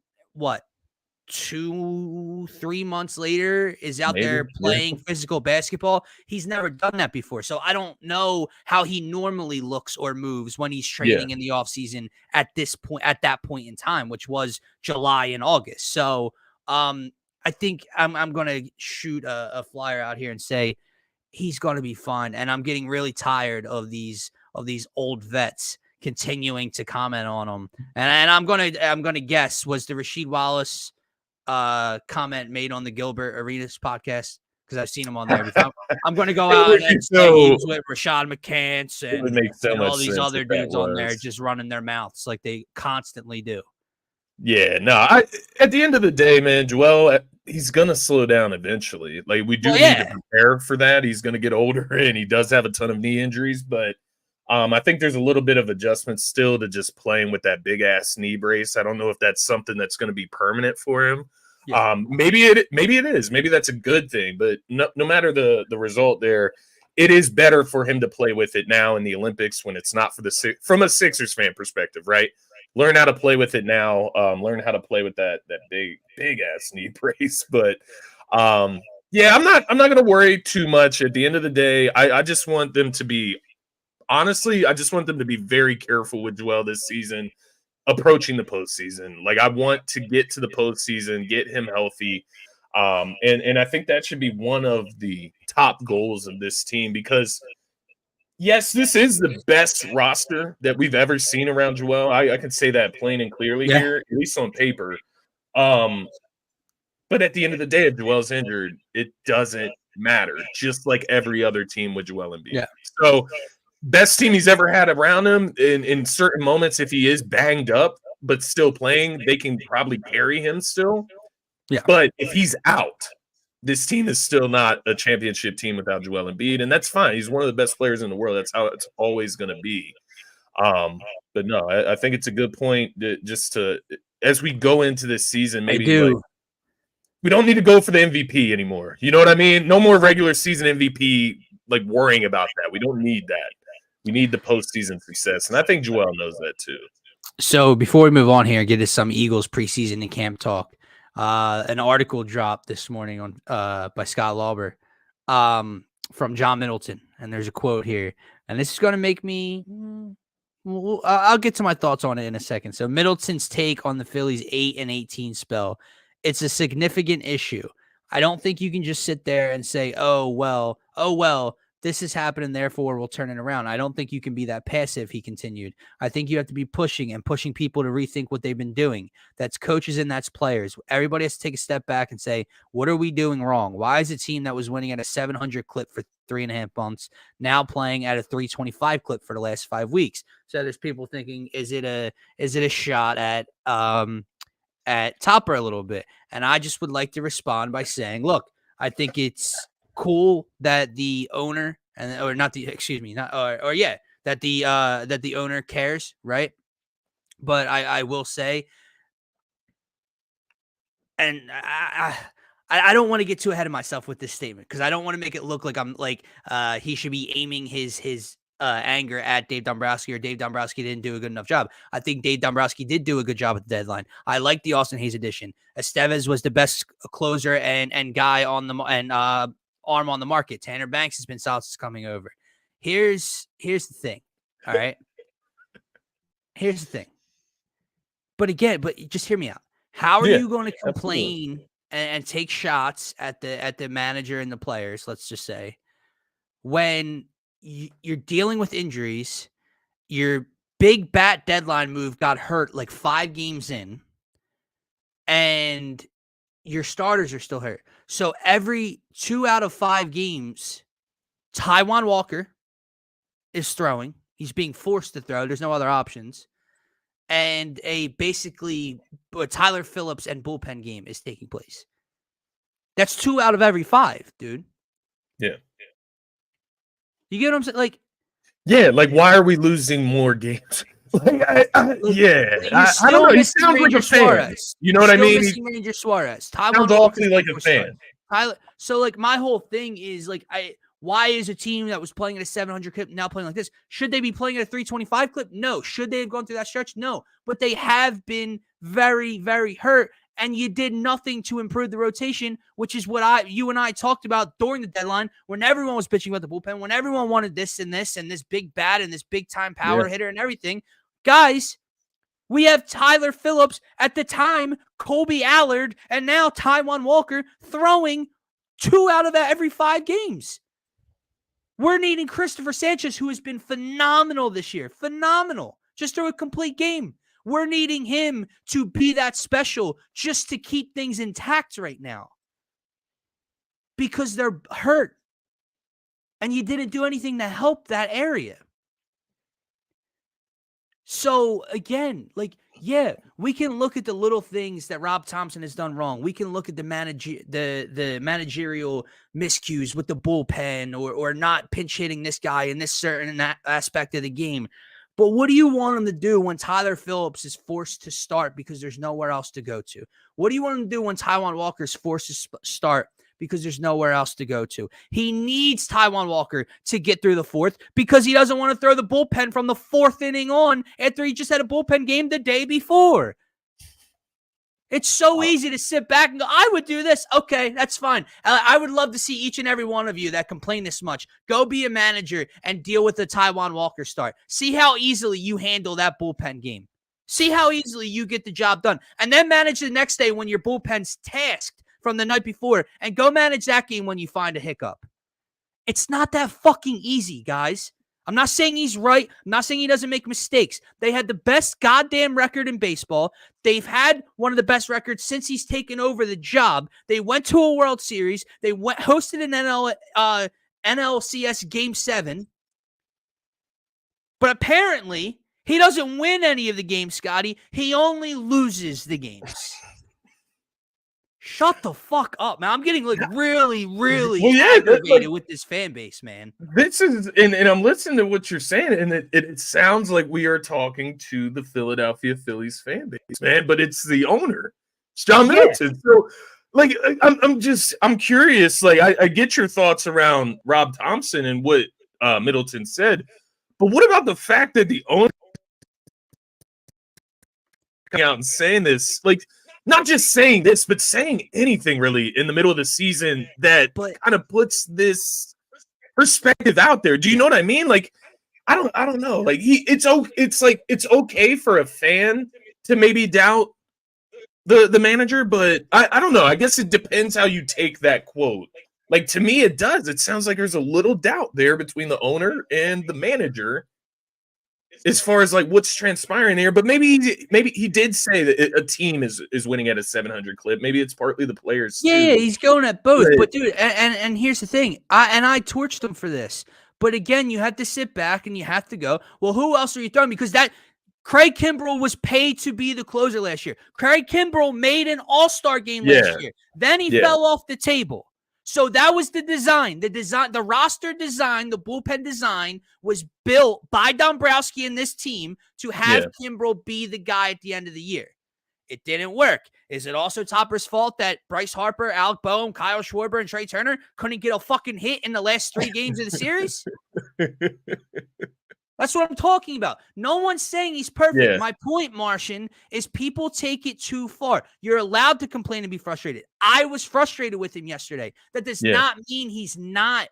Speaker 1: 2-3 months later is out there playing physical basketball. He's never done that before. So I don't know how he normally looks or moves when he's training in the offseason at that point in time, which was July and August. So I think I'm going to shoot a flyer out here and say he's going to be fine. And I'm getting really tired of these old vets continuing to comment on him. And I'm going to guess, was the Rasheed Wallace comment made on the Gilbert Arenas podcast? because I've seen him on there before. I'm going to go out and say he was with Rashad McCants and all these other dudes on there just running their mouths like they constantly do.
Speaker 2: Yeah, no. At the end of the day, man, Joel, he's gonna slow down eventually. Like we do need to prepare for that. He's gonna get older, and he does have a ton of knee injuries. But I think there's a little bit of adjustment still to just playing with that big ass knee brace. I don't know if that's something that's going to be permanent for him. Yeah. Maybe it is. Maybe that's a good thing. But no matter the result there, it is better for him to play with it now in the Olympics when it's not from a Sixers fan perspective, right? Learn how to play with it now. Learn how to play with that big ass knee brace. But yeah, I'm not going to worry too much. At the end of the day, I just want them to be honestly. I just want them to be very careful with Joel this season, approaching the postseason. Like I want to get to the postseason, get him healthy, and I think that should be one of the top goals of this team because. Yes, this is the best roster that we've ever seen around Joel. I can say that plain and clearly here, at least on paper. But at the end of the day, if Joel's injured, it doesn't matter, just like every other team with Joel Embiid.
Speaker 1: Yeah.
Speaker 2: So, best team he's ever had around him in certain moments, if he is banged up but still playing, they can probably carry him still.
Speaker 1: Yeah.
Speaker 2: But if he's out, this team is still not a championship team without Joel Embiid, and that's fine. He's one of the best players in the world. That's how it's always going to be. But no, I think it's a good point that as we go into this season, maybe like, we don't need to go for the MVP anymore. You know what I mean? No more regular season MVP, like worrying about that. We don't need that. We need the postseason success, and I think Joel knows that too.
Speaker 1: So before we move on here and get to some Eagles preseason and camp talk, an article dropped this morning on by Scott Lauber from John Middleton, and there's a quote here, and this is going to make me. I'll get to my thoughts on it in a second. So Middleton's take on the Phillies 8-18 spell: it's a significant issue. I don't think you can just sit there and say, "Oh well, this is happening, therefore we'll turn it around." I don't think you can be that passive, he continued. I think you have to be pushing people to rethink what they've been doing. That's coaches and that's players. Everybody has to take a step back and say, what are we doing wrong? Why is a team that was winning at a 700 clip for 3.5 months now playing at a 325 clip for the last 5 weeks? So there's people thinking, is it a shot at Topper a little bit? And I just would like to respond by saying, look, I think it's cool that the owner that the owner cares, right? But I will say, and I don't want to get too ahead of myself with this statement because I don't want to make it look like I'm like he should be aiming his anger at Dave Dombrowski or Dave Dombrowski didn't do a good enough job. I think Dave Dombrowski did do a good job at the deadline. I like the Austin Hayes addition. Estevez was the best closer and guy on the arm on the market. Tanner Banks has been solid since coming over. Here's the thing. All right. Here's the thing. But just hear me out. How are you going to complain and take shots at the manager and the players, let's just say, when you're dealing with injuries? Your big bat deadline move got hurt like 5 games in, and your starters are still hurt. So every 2 out of 5 games, Taijuan Walker is throwing. He's being forced to throw. There's no other options. And basically Tyler Phillips and bullpen game is taking place. That's 2 out of every 5, dude.
Speaker 2: Yeah.
Speaker 1: You get what I'm saying? Like,
Speaker 2: yeah, like why are we losing more games? I don't know. He sounds like a fan. You know what I mean?
Speaker 1: Ranger Suarez.
Speaker 2: Sounds awfully like a fan.
Speaker 1: Tyler. So like my whole thing is like why is a team that was playing at a 700 clip now playing like this? Should they be playing at a 325 clip? No. Should they have gone through that stretch? No. But they have been very, very hurt, and you did nothing to improve the rotation, which is what you and I talked about during the deadline when everyone was bitching about the bullpen, when everyone wanted this and this big bat and this big time power hitter and everything. Guys, we have Tyler Phillips at the time, Colby Allard, and now Taijuan Walker throwing 2 out of every 5 games. We're needing Christopher Sanchez, who has been phenomenal this year. Phenomenal. Just through a complete game. We're needing him to be that special just to keep things intact right now. because they're hurt. And you didn't do anything to help that area. So again, like, yeah, we can look at the little things that Rob Thompson has done wrong. We can look at the managerial miscues with the bullpen or not pinch hitting this guy in this certain aspect of the game. But what do you want him to do when Tyler Phillips is forced to start because there's nowhere else to go to? What do you want him to do when Taijuan Walker is forced to start because there's nowhere else to go to? He needs Taijuan Walker to get through the fourth because he doesn't want to throw the bullpen from the fourth inning on after he just had a bullpen game the day before. It's so easy to sit back and go, I would do this. Okay, that's fine. I would love to see each and every one of you that complain this much go be a manager and deal with the Taijuan Walker start. See how easily you handle that bullpen game. See how easily you get the job done. And then manage the next day when your bullpen's tasked from the night before, and go manage that game when you find a hiccup. It's not that fucking easy, guys. I'm not saying he's right. I'm not saying he doesn't make mistakes. They had the best goddamn record in baseball. They've had one of the best records since he's taken over the job. They went to a World Series. They hosted an NLCS Game 7. But apparently, he doesn't win any of the games, Scotty. He only loses the games. Shut the fuck up, man. I'm getting like really, really aggravated with this fan base, man.
Speaker 2: This is, and I'm listening to what you're saying, and it sounds like we are talking to the Philadelphia Phillies fan base, man, but it's the owner. It's John Middleton. So, like, I'm curious. Like, I get your thoughts around Rob Thompson and what Middleton said, but what about the fact that the owner coming out and saying this, like, not just saying this, but saying anything really in the middle of the season that kind of puts this perspective out there. Do you know what I mean? Like, I don't know. Like, it's okay for a fan to maybe doubt the manager, but I don't know. I guess it depends how you take that quote. Like, to me, it does. It sounds like there's a little doubt there between the owner and the manager as far as like what's transpiring here. But maybe he did say that a team is winning at a 700 clip. Maybe it's partly the players.
Speaker 1: Yeah, he's going at both. But dude, and here's the thing. I torched him for this. But again, you have to sit back and you have to go, well, who else are you throwing? Because Craig Kimbrell was paid to be the closer last year. Craig Kimbrell made an all-star game last year. Then he fell off the table. So that was the design. The roster design, the bullpen design was built by Dombrowski and this team to have Kimbrell be the guy at the end of the year. It didn't work. Is it also Topper's fault that Bryce Harper, Alec Boehm, Kyle Schwarber, and Trey Turner couldn't get a fucking hit in the last 3 games of the series? That's what I'm talking about. No one's saying he's perfect. Yeah. My point, Martian, is people take it too far. You're allowed to complain and be frustrated. I was frustrated with him yesterday. That does not mean he's not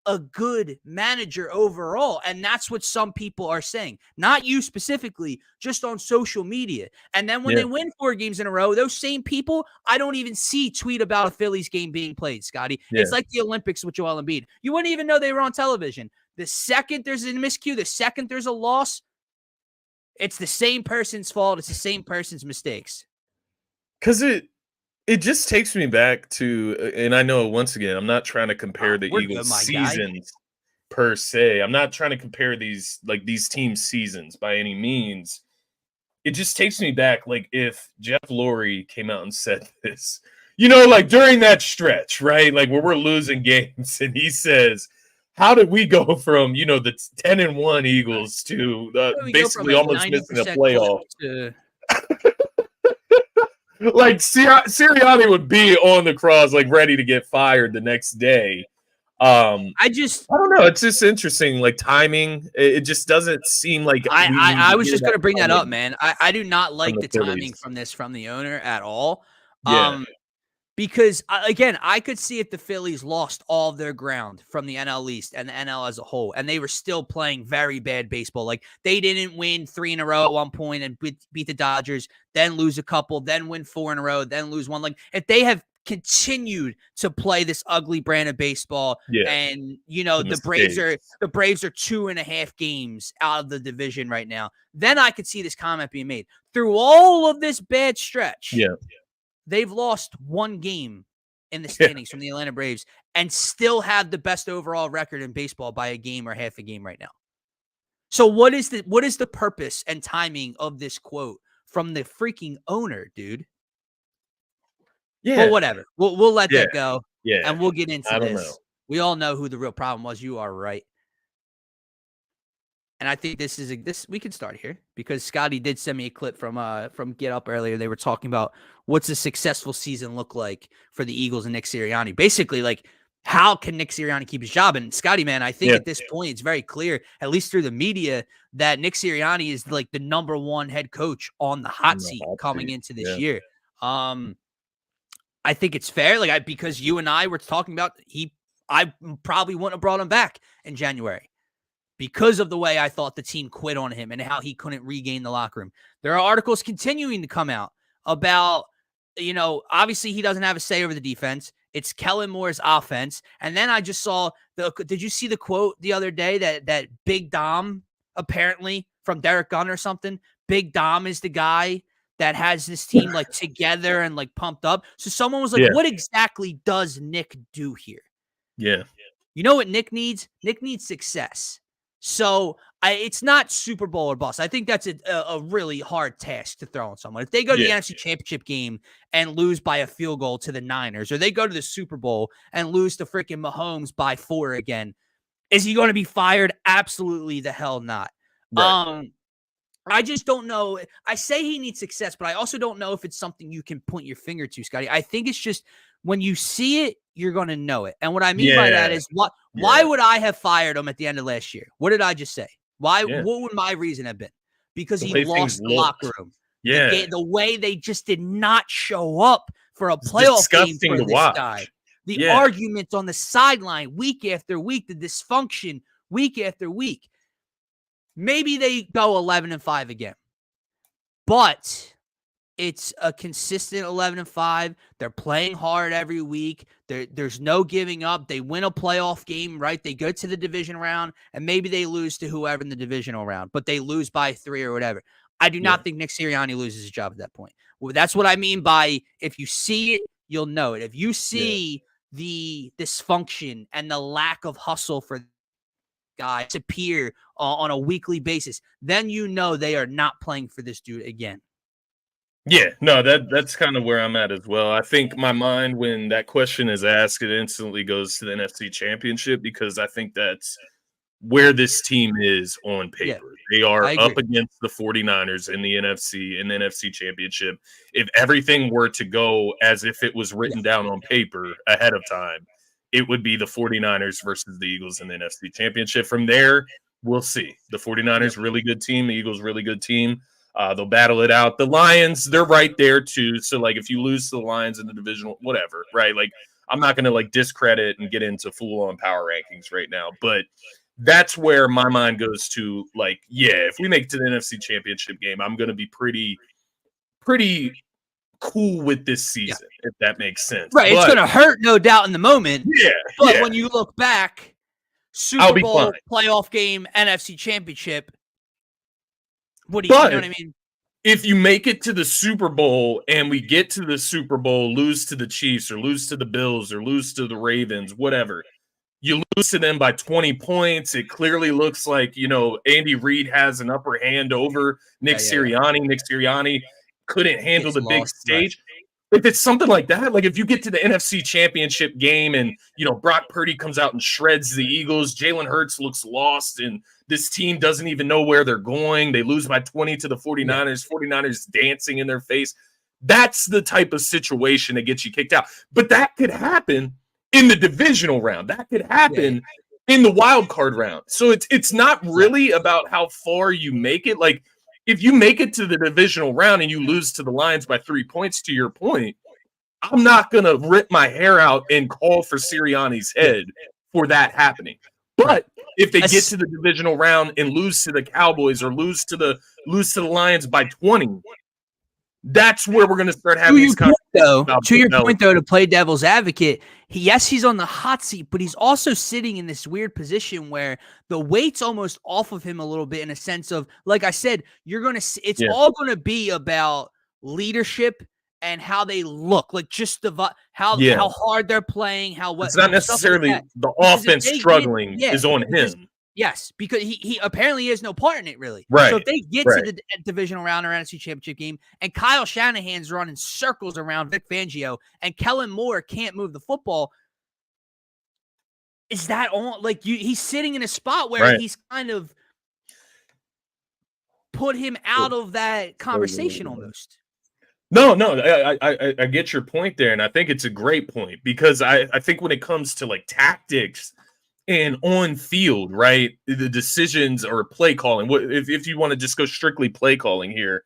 Speaker 1: a good manager overall. And that's what some people are saying. Not you specifically, just on social media. And then when they win 4 games in a row, those same people, I don't even see tweet about a Phillies game being played, Scotty. It's like the Olympics with Joel Embiid. You wouldn't even know they were on television. The second there's a miscue, the second there's a loss, it's the same person's fault. It's the same person's mistakes.
Speaker 2: Because it just takes me back to, and I know once again, I'm not trying to compare the Eagles seasons per se. I'm not trying to compare these team seasons by any means. It just takes me back, like if Jeff Lurie came out and said this, like during that stretch, right? Like where we're losing games, and he says, how did we go from, the 10-1 Eagles to basically almost missing a playoff? Like Sirianni would be on the cross, like ready to get fired the next day. I don't know. It's just interesting, like timing. It just doesn't seem like
Speaker 1: I was just going to bring that up, man. I do not like the timing from the owner at all.
Speaker 2: Yeah.
Speaker 1: Because, again, I could see if the Phillies lost all of their ground from the NL East and the NL as a whole, and they were still playing very bad baseball. Like, they didn't win 3 in a row at one point and beat the Dodgers, then lose a couple, then win 4 in a row, then lose 1. Like, if they have continued to play this ugly brand of baseball, and, the Braves are 2.5 games out of the division right now, then I could see this comment being made. Through all of this bad stretch, they've lost 1 game in the standings from the Atlanta Braves and still have the best overall record in baseball by a game or half a game right now. So what is the purpose and timing of this quote from the freaking owner, dude?
Speaker 2: Yeah.
Speaker 1: But whatever. We'll let that go.
Speaker 2: Yeah.
Speaker 1: And we'll get into
Speaker 2: I don't
Speaker 1: this.
Speaker 2: know.
Speaker 1: We all know who the real problem was. You are right. And I think this we can start here because Scotty did send me a clip from Get Up earlier. They were talking about what's a successful season look like for the Eagles and Nick Sirianni. Basically, like, how can Nick Sirianni keep his job? And Scotty, man, I think at this point it's very clear, at least through the media, that Nick Sirianni is like the number one head coach on the hot seat coming into this year. I think it's fair, because you and I were talking about I probably wouldn't have brought him back in January because of the way I thought the team quit on him and how he couldn't regain the locker room. There are articles continuing to come out about, obviously he doesn't have a say over the defense. It's Kellen Moore's offense. And then I just saw did you see the quote the other day that Big Dom, apparently from Derek Gunn or something, Big Dom is the guy that has this team together and pumped up. So someone was like, what exactly does Nick do here?
Speaker 2: Yeah.
Speaker 1: You know what Nick needs? Nick needs success. So it's not Super Bowl or bust. I think that's a really hard task to throw on someone. If they go to the NFC Championship game and lose by a field goal to the Niners, or they go to the Super Bowl and lose to freaking Mahomes by 4 again, is he going to be fired? Absolutely the hell not. Right. I just don't know. I say he needs success, but I also don't know if it's something you can point your finger to, Scotty. I think it's just when you see it, you're going to know it. And what I mean by that is why would I have fired him at the end of last year? What did I just say? Why? What would my reason have been? Because he lost the locker room. The way they just did not show up for a playoff game for this guy. The arguments on the sideline week after week, the dysfunction week after week. Maybe they go 11-5 again, but it's a consistent 11-5. They're playing hard every week. There's no giving up. They win a playoff game, right? They go to the division round, and maybe they lose to whoever in the divisional round, but they lose by 3 or whatever. I do not think Nick Sirianni loses his job at that point. Well, that's what I mean by if you see it, you'll know it. If you see the dysfunction and the lack of hustle for guys appear on a weekly basis, then they are not playing for this dude again.
Speaker 2: Yeah, no, that's kind of where I'm at as well. I think my mind, when that question is asked, it instantly goes to the NFC Championship because I think that's where this team is on paper. They are up against the 49ers in the NFC Championship. If everything were to go as if it was written down on paper ahead of time, it would be the 49ers versus the Eagles in the NFC Championship. From there, we'll see. The 49ers, really good team. The Eagles, really good team. They'll battle it out. The Lions, they're right there too. So, if you lose to the Lions in the divisional, whatever, right? I'm not going to, discredit and get into full-on power rankings right now. But that's where my mind goes to, if we make it to the NFC Championship game, I'm going to be pretty cool with this season, if that makes sense.
Speaker 1: Right. It's going to hurt, no doubt, in the moment.
Speaker 2: Yeah.
Speaker 1: But when you look back, Super Bowl, playoff game, NFC Championship, you know what I mean?
Speaker 2: If you make it to the Super Bowl and we get to the Super Bowl, lose to the Chiefs or lose to the Bills or lose to the Ravens, whatever, you lose to them by 20 points. It clearly looks like, Andy Reid has an upper hand over Nick Sirianni. Nick Sirianni couldn't handle the big stage. If it's something like that, if you get to the NFC Championship game and, Brock Purdy comes out and shreds the Eagles, Jalen Hurts looks lost, and this team doesn't even know where they're going. They lose by 20 to the 49ers, 49ers dancing in their face. That's the type of situation that gets you kicked out. But that could happen in the divisional round. That could happen in the wild card round. So it's not really about how far you make it. If you make it to the divisional round and you lose to the Lions by 3 points, to your point, I'm not going to rip my hair out and call for Sirianni's head for that happening. But if they get to the divisional round and lose to the Cowboys or lose to the Lions by 20, that's where we're going to start having these conversations.
Speaker 1: To your point, though, to play devil's advocate, he's on the hot seat, but he's also sitting in this weird position where the weight's almost off of him a little bit in a sense of, like I said, it's all going to be about leadership and how they look, like just how hard they're playing, how what
Speaker 2: it's not
Speaker 1: stuff like
Speaker 2: necessarily
Speaker 1: that.
Speaker 2: the
Speaker 1: Because if
Speaker 2: offense
Speaker 1: they get,
Speaker 2: struggling is on him.
Speaker 1: yes, because he apparently has no part in it, really.
Speaker 2: Right.
Speaker 1: So if they get to the divisional round or NFC Championship game, and Kyle Shanahan's running circles around Vic Fangio, and Kellen Moore can't move the football, is that on? Like he's sitting in a spot where he's kind of put him out of that conversation almost.
Speaker 2: No, I get your point there, and I think it's a great point because I think when it comes to like tactics and on field, right, the decisions or play calling, if you want to just go strictly play calling here,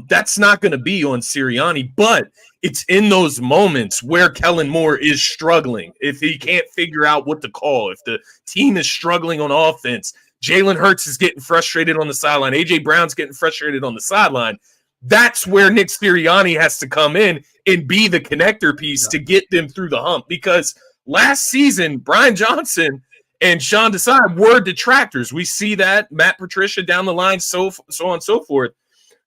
Speaker 2: that's not going to be on Sirianni, but it's in those moments where Kellen Moore is struggling. If he can't figure out what to call, if the team is struggling on offense, Jalen Hurts is getting frustrated on the sideline, AJ Brown's getting frustrated on the sideline. That's where Nick Sirianni has to come in and be the connector piece to get them through the hump. Because last season, Brian Johnson and Sean Desai were detractors. We see that, Matt Patricia down the line, so on and so forth.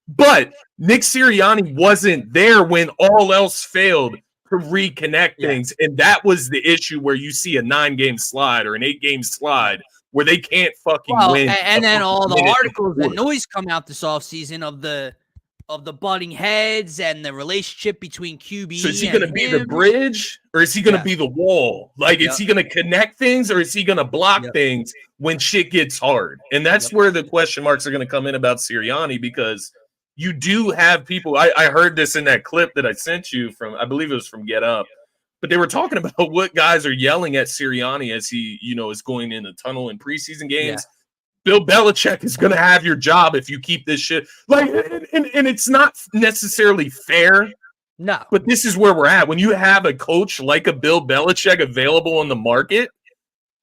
Speaker 2: But Nick Sirianni wasn't there when all else failed to reconnect things. And that was the issue where you see a 9-game slide or an 8-game slide where they can't fucking win.
Speaker 1: And then all the articles and noise come out this offseason of the butting heads and the relationship between QB.
Speaker 2: So is he going to be the bridge or is he going to be the wall? Like, is he going to connect things or is he going to block things when shit gets hard? And that's where the question marks are going to come in about Sirianni, because you do have people. I heard this in that clip that I sent you from, I believe it was from Get Up, but they were talking about what guys are yelling at Sirianni as he, is going in the tunnel in preseason games. Yeah. Bill Belichick is going to have your job if you keep this shit. Like, and it's not necessarily fair.
Speaker 1: No.
Speaker 2: But this is where we're at. When you have a coach like a Bill Belichick available on the market,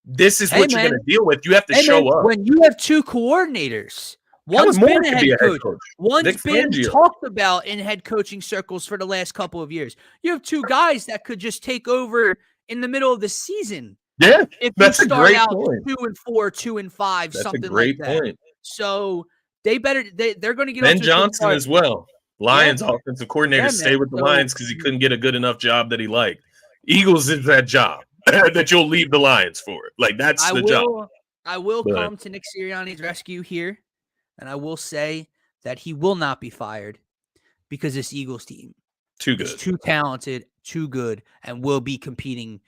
Speaker 2: this is what you're going to deal with. You have to show up.
Speaker 1: When you have two coordinators, one's been a head coach. One's been talked about in head coaching circles for the last couple of years. You have two guys that could just take over in the middle of the season.
Speaker 2: Yeah,
Speaker 1: if that's you start out 2-4, 2-5,
Speaker 2: that's
Speaker 1: something like that.
Speaker 2: Point.
Speaker 1: So they're going to get
Speaker 2: Ben Johnson as well. Lions offensive coordinator stay with the Lions because he couldn't get a good enough job that he liked. Eagles is that job that you'll leave the Lions for. Like, that's the job.
Speaker 1: I will come to Nick Sirianni's rescue here, and I will say that he will not be fired because this Eagles team is too talented, too good, and will be competing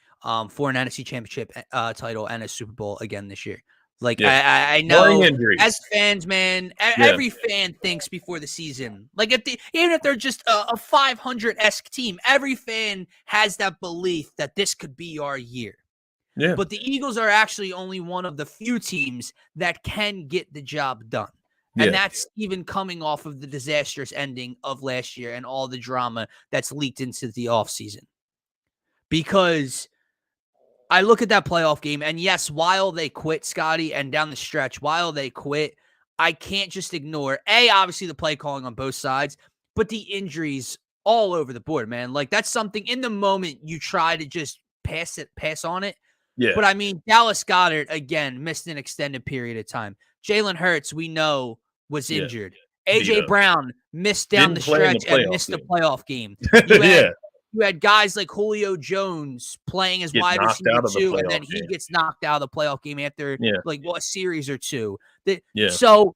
Speaker 1: for an NFC Championship title and a Super Bowl again this year. Like, I know as fans, man, every fan thinks before the season, like even if they're just a 500-esque team, every fan has that belief that this could be our year.
Speaker 2: Yeah.
Speaker 1: But the Eagles are actually only one of the few teams that can get the job done. And that's even coming off of the disastrous ending of last year and all the drama that's leaked into the offseason. Because I look at that playoff game, and yes, while they quit, Scotty, and down the stretch, while they quit, I can't just ignore, obviously the play calling on both sides, but the injuries all over the board, man. Like, that's something in the moment you try to just pass on it.
Speaker 2: Yeah.
Speaker 1: But, I mean, Dallas Goedert, again, missed an extended period of time. Jalen Hurts, we know, was injured. AJ Brown missed down the stretch and missed the playoff game. You had guys like Julio Jones playing as wide receiver 2, and then he gets knocked out of the playoff game after a series or two. So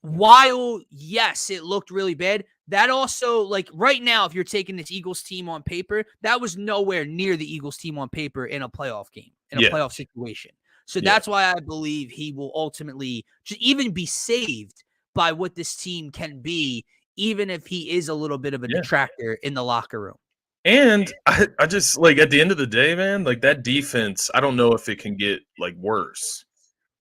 Speaker 1: while, yes, it looked really bad, that also, like, right now, if you're taking this Eagles team on paper, that was nowhere near the Eagles team on paper in a playoff game, in a playoff situation. So that's why I believe he will ultimately just even be saved by what this team can be, even if he is a little bit of a detractor in the locker room.
Speaker 2: And I just, like, at the end of the day, man, like, that defense, I don't know if it can get, like, worse.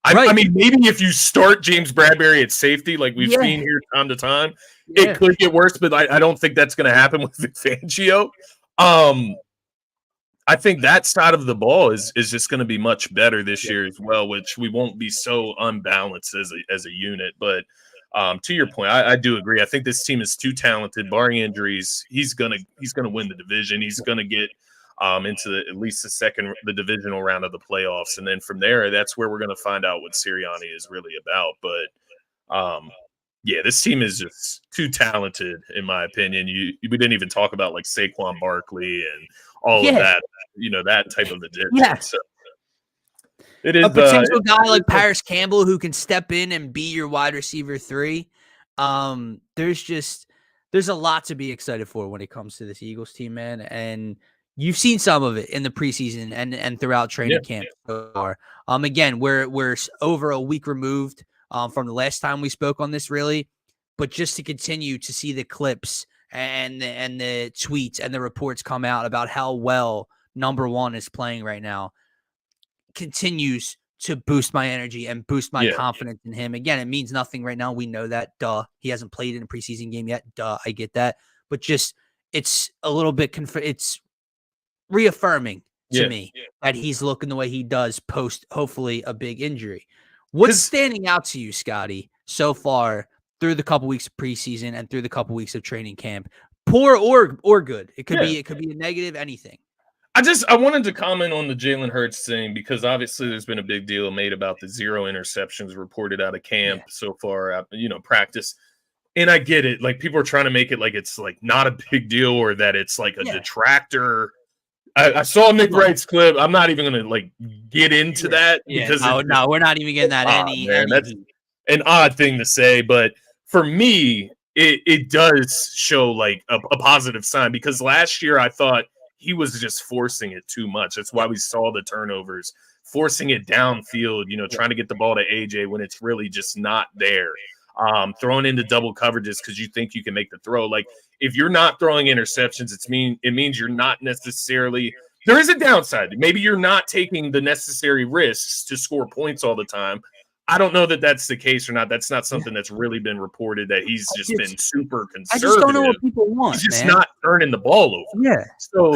Speaker 2: I mean, maybe if you start James Bradbury at safety, like we've seen here time to time, it could get worse, but I don't think that's going to happen with Vic Fangio. I think that side of the ball is just going to be much better this year as well, which we won't be so unbalanced as a unit. But to your point, I do agree. I think this team is too talented. Barring injuries, he's gonna win the division. He's gonna get into at least the divisional round of the playoffs, and then from there, that's where we're gonna find out what Sirianni is really about. But Yeah, this team is just too talented, in my opinion. We didn't even talk about like Saquon Barkley and all of
Speaker 1: Yeah.
Speaker 2: that, that type of addition.
Speaker 1: Yeah.
Speaker 2: So it is
Speaker 1: a potential guy like Paris Campbell who can step in and be your wide receiver 3. There's a lot to be excited for when it comes to this Eagles team, man. And you've seen some of it in the preseason and throughout training camp so far. Again, we're over a week removed from the last time we spoke on this, really. But just to continue to see the clips and the tweets and the reports come out about how well number 1 is playing right now continues to boost my energy and boost my confidence in him. Again, it means nothing right now. We know that. Duh. He hasn't played in a preseason game yet. Duh. I get that. But just it's a little bit it's reaffirming to me that he's looking the way he does post, hopefully, a big injury. What's standing out to you, Scotty, so far through the couple weeks of preseason and through the couple weeks of training camp? Poor or good. It could be a negative, anything.
Speaker 2: I wanted to comment on the Jalen Hurts thing because obviously there's been a big deal made about the 0 interceptions reported out of camp so far, practice. And I get it. Like, people are trying to make it like it's like not a big deal or that it's like a detractor. I saw Nick Wright's clip. I'm not even going to like get into that because
Speaker 1: no, we're not even getting that
Speaker 2: that's an odd thing to say. But for me, it does show like a positive sign because last year I thought he was just forcing it too much. That's why we saw the turnovers, forcing it downfield, trying to get the ball to AJ when it's really just not there. Throwing into double coverages because you think you can make the throw. Like, if you're not throwing interceptions, it means you're not necessarily – there is a downside. Maybe you're not taking the necessary risks to score points all the time. I don't know that that's the case or not. That's not something that's really been reported, that he's just been super conservative. I
Speaker 1: just don't know what people want.
Speaker 2: He's just not turning the ball over.
Speaker 1: Yeah.
Speaker 2: So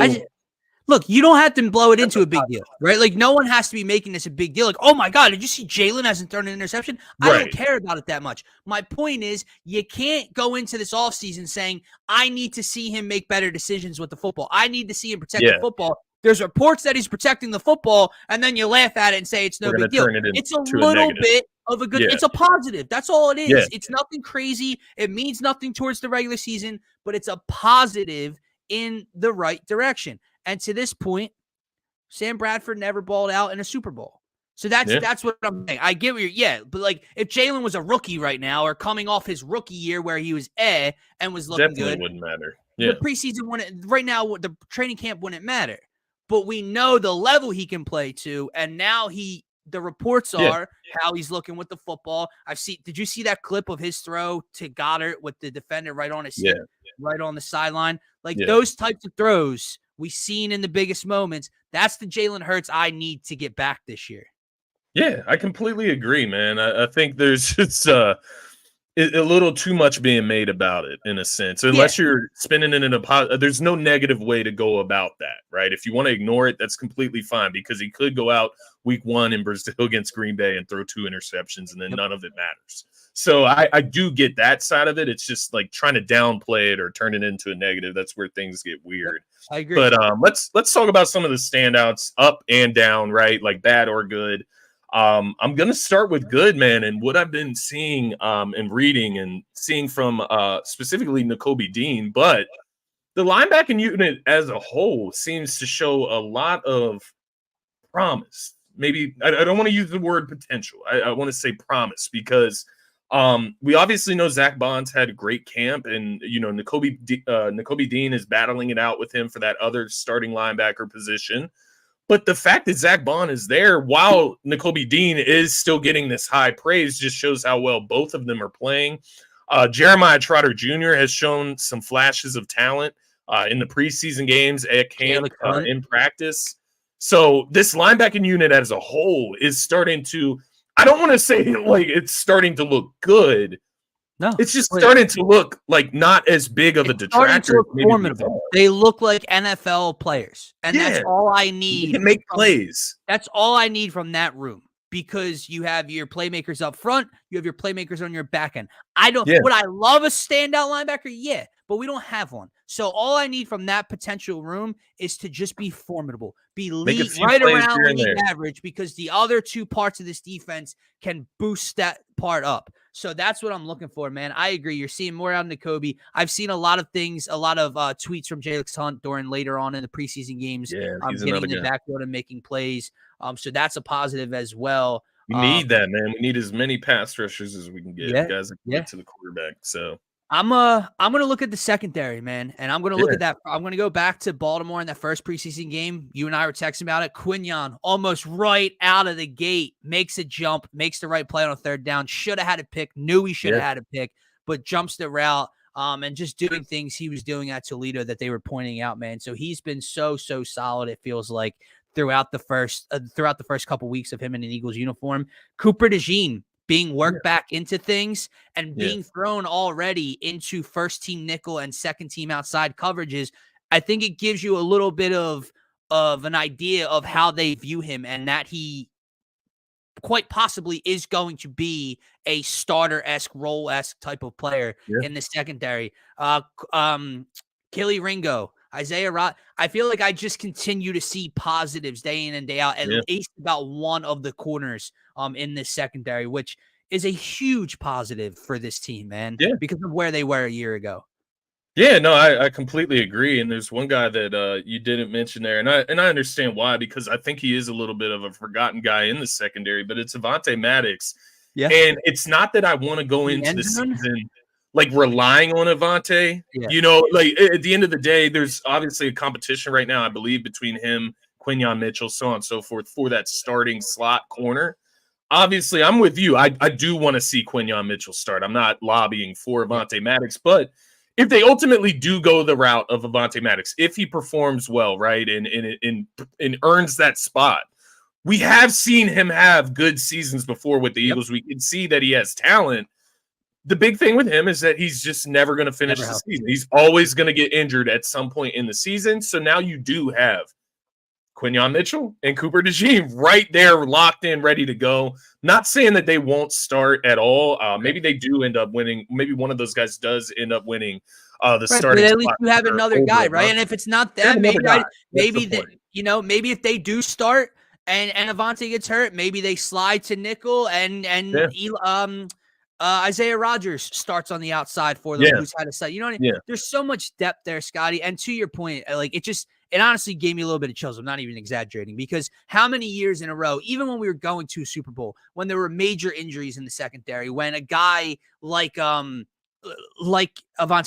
Speaker 1: look, you don't have to blow it into a big deal, right? Like, no one has to be making this a big deal. Like, oh my God, did you see Jalen hasn't thrown an interception? I don't care about it that much. My point is, you can't go into this offseason saying, I need to see him make better decisions with the football. I need to see him protect the football. There's reports that he's protecting the football, and then you laugh at it and say it's no big deal. It's a little bit of a good it's a positive. That's all it is. Yeah. It's nothing crazy. It means nothing towards the regular season, but it's a positive in the right direction. And to this point, Sam Bradford never balled out in a Super Bowl. So that's what I'm saying. I get what you're but like if Jalen was a rookie right now or coming off his rookie year where he was and was looking good,
Speaker 2: wouldn't matter. Yeah.
Speaker 1: The preseason right now, the training camp wouldn't matter. But we know the level he can play to, and now the reports are how he's looking with the football. Did you see that clip of his throw to Goddard with the defender right on his hip, right on the sideline? Like those types of throws we've seen in the biggest moments. That's the Jalen Hurts I need to get back this year.
Speaker 2: Yeah, I completely agree, man. I think there's just a little too much being made about it in a sense, unless you're spinning it in there's no negative way to go about that, right? If you want to ignore it, that's completely fine because he could go out week 1 in Brazil against Green Bay and throw 2 interceptions and then none of it matters. So I do get that side of it. It's just like trying to downplay it or turn it into a negative. That's where things get weird.
Speaker 1: I agree.
Speaker 2: But let's talk about some of the standouts up and down, right? Like bad or good. I'm going to start with good, man. And what I've been seeing and reading and seeing from specifically Nakobe Dean, but the linebacking unit as a whole seems to show a lot of promise. Maybe I don't want to use the word potential. I want to say promise because we obviously know Zach Bonds had a great camp and, Nakobe Dean is battling it out with him for that other starting linebacker position. But the fact that Zach Bond is there while Nakobe Dean is still getting this high praise just shows how well both of them are playing. Jeremiah Trotter Jr. has shown some flashes of talent in the preseason games at camp, in practice. So this linebacking unit as a whole is starting to – I don't want to say like it's starting to look good. No, it's just starting to look like not as big of a detractor.
Speaker 1: They look like NFL players, and that's all I need.
Speaker 2: You can make plays.
Speaker 1: That's all I need from that room because you have your playmakers up front, you have your playmakers on your back end. Would I love a standout linebacker? Yeah, but we don't have one. So all I need from that potential room is to just be formidable, be right around league average, because the other two parts of this defense can boost that part up. So that's what I'm looking for, man. I agree. You're seeing more out of Nakobe. I've seen a lot of things, a lot of tweets from Jalen Hunt during later on in the preseason games,
Speaker 2: Yeah, he's
Speaker 1: getting
Speaker 2: another
Speaker 1: in the
Speaker 2: guy.
Speaker 1: backfield and making plays. So that's a positive as well.
Speaker 2: We need that, man. We need as many pass rushers as we can get,
Speaker 1: Yeah,
Speaker 2: guys that can
Speaker 1: yeah.
Speaker 2: get to the quarterback. So
Speaker 1: I'm gonna look at the secondary, man, and I'm gonna look
Speaker 2: Yeah.
Speaker 1: at that. I'm gonna go back to Baltimore in that first preseason game. You and I were texting about it. Quinyon almost right out of the gate makes a jump, makes the right play on a third down. Should have had a pick, knew he should have had a pick, but jumps the route. And just doing things he was doing at Toledo that they were pointing out, man. So he's been so solid. It feels like throughout the first couple weeks of him in an Eagles uniform. Cooper DeJean being worked back into things and being thrown already into first team nickel and second team outside coverages. I think it gives you a little bit of an idea of how they view him, and that he quite possibly is going to be a starter-esque, role-esque type of player in the secondary. Kelly Ringo, Isaiah Rod. I feel like I just continue to see positives day in and day out, at least about one of the corners in this secondary, which is a huge positive for this team, man, because of where they were a year ago.
Speaker 2: Yeah, no, I completely agree. And there's one guy that you didn't mention there, and I understand why, because I think he is a little bit of a forgotten guy in the secondary, but it's Avonte Maddox.
Speaker 1: Yeah.
Speaker 2: And it's not that I want to go into the season like relying on Avonte. You know, like at the end of the day, there's obviously a competition right now, I believe, between him, Quinyon Mitchell, so on and so forth, for that starting slot corner. Obviously, I'm with you. I do want to see Quinyon Mitchell start. I'm not lobbying for Avonte Maddox, but if they ultimately do go the route of Avonte Maddox, if he performs well, right, and earns that spot, we have seen him have good seasons before with the Eagles. We can see that he has talent. The big thing with him is that he's just never going to finish the season. He's always going to get injured at some point in the season. So now you do have Quinyon Mitchell and Cooper DeJean right there, locked in, ready to go. Not saying that they won't start at all. Maybe they do end up winning. Maybe one of those guys does end up winning the starting
Speaker 1: but at
Speaker 2: spot.
Speaker 1: least you have another guy, right? And if it's not that, maybe if they do start and Avonte gets hurt, maybe they slide to nickel and Isaiah Rodgers starts on the outside for them, who's had a side. You know what I mean? There's so much depth there, Scotty. And to your point, like it honestly gave me a little bit of chills. I'm not even exaggerating, because how many years in a row, even when we were going to a Super Bowl, when there were major injuries in the secondary, when a guy like Avonte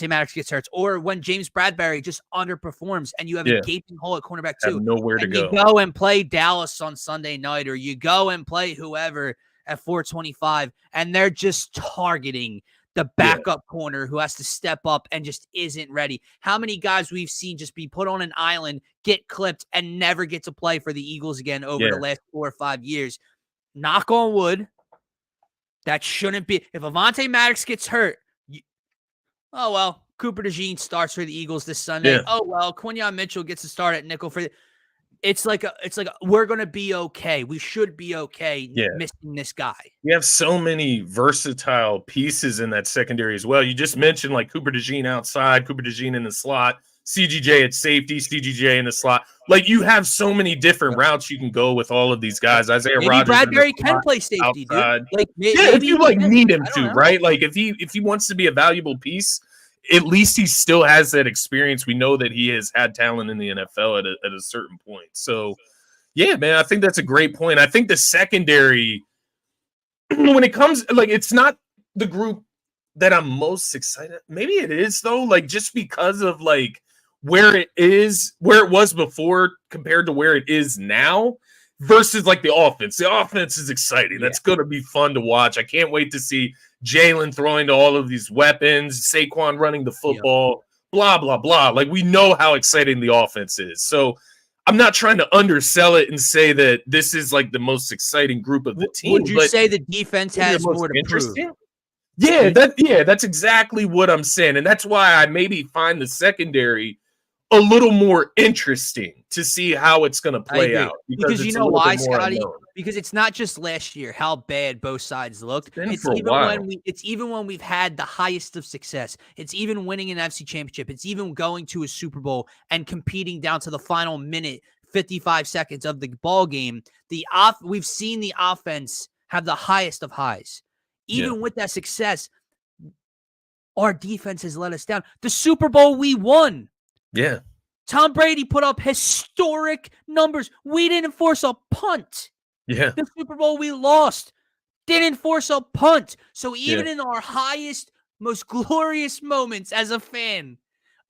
Speaker 1: Maddox gets hurt, or when James Bradbury just underperforms and you have a gaping hole at cornerback too,
Speaker 2: nowhere to go.
Speaker 1: You go and play Dallas on Sunday night, or you go and play whoever at 425, and they're just targeting the backup corner who has to step up and just isn't ready. How many guys we've seen just be put on an island, get clipped, and never get to play for the Eagles again over the last 4 or 5 years? Knock on wood. That shouldn't be. If Avonte Maddox gets hurt, oh, well, Cooper DeJean starts for the Eagles this Sunday. Oh, well, Quinyon Mitchell gets to start at nickel for the – it's like we're going to be okay. We should be okay missing this guy.
Speaker 2: You have so many versatile pieces in that secondary as well. You just mentioned like Cooper DeJean outside, Cooper DeJean in the slot, CGJ at safety, CGJ in the slot. Like you have so many different routes you can go with all of these guys. Isaiah Rodgers,
Speaker 1: Bradbury can play safety,
Speaker 2: outside.
Speaker 1: Dude. Like
Speaker 2: if you like need him to, right? Like if he wants to be a valuable piece, at least he still has that experience. We know that he has had talent in the NFL at a certain point. So, yeah, man, I think that's a great point. I think the secondary, when it comes, like, it's not the group that I'm most excited. Maybe it is, though, like, just because of, like, where it was before compared to where it is now versus, like, the offense. The offense is exciting. That's going to be fun to watch. I can't wait to see Jalen throwing to all of these weapons, Saquon running the football, blah, blah, blah. Like, we know how exciting the offense is. So I'm not trying to undersell it and say that this is like the most exciting group of the team.
Speaker 1: Would you say the defense has more to prove?
Speaker 2: Yeah, that's exactly what I'm saying. And that's why I maybe find the secondary a little more interesting to see how it's going to play out.
Speaker 1: Because you know why, Scotty? Because it's not just last year how bad both sides looked. It's even when we've had the highest of success. It's even winning an NFC championship. It's even going to a Super Bowl and competing down to the final minute, 55 seconds of the ball game. We've seen the offense have the highest of highs. Even with that success, our defense has let us down. The Super Bowl we won.
Speaker 2: Yeah.
Speaker 1: Tom Brady put up historic numbers. We didn't force a punt.
Speaker 2: Yeah.
Speaker 1: The Super Bowl we lost. Didn't force a punt. So even in our highest, most glorious moments as a fan,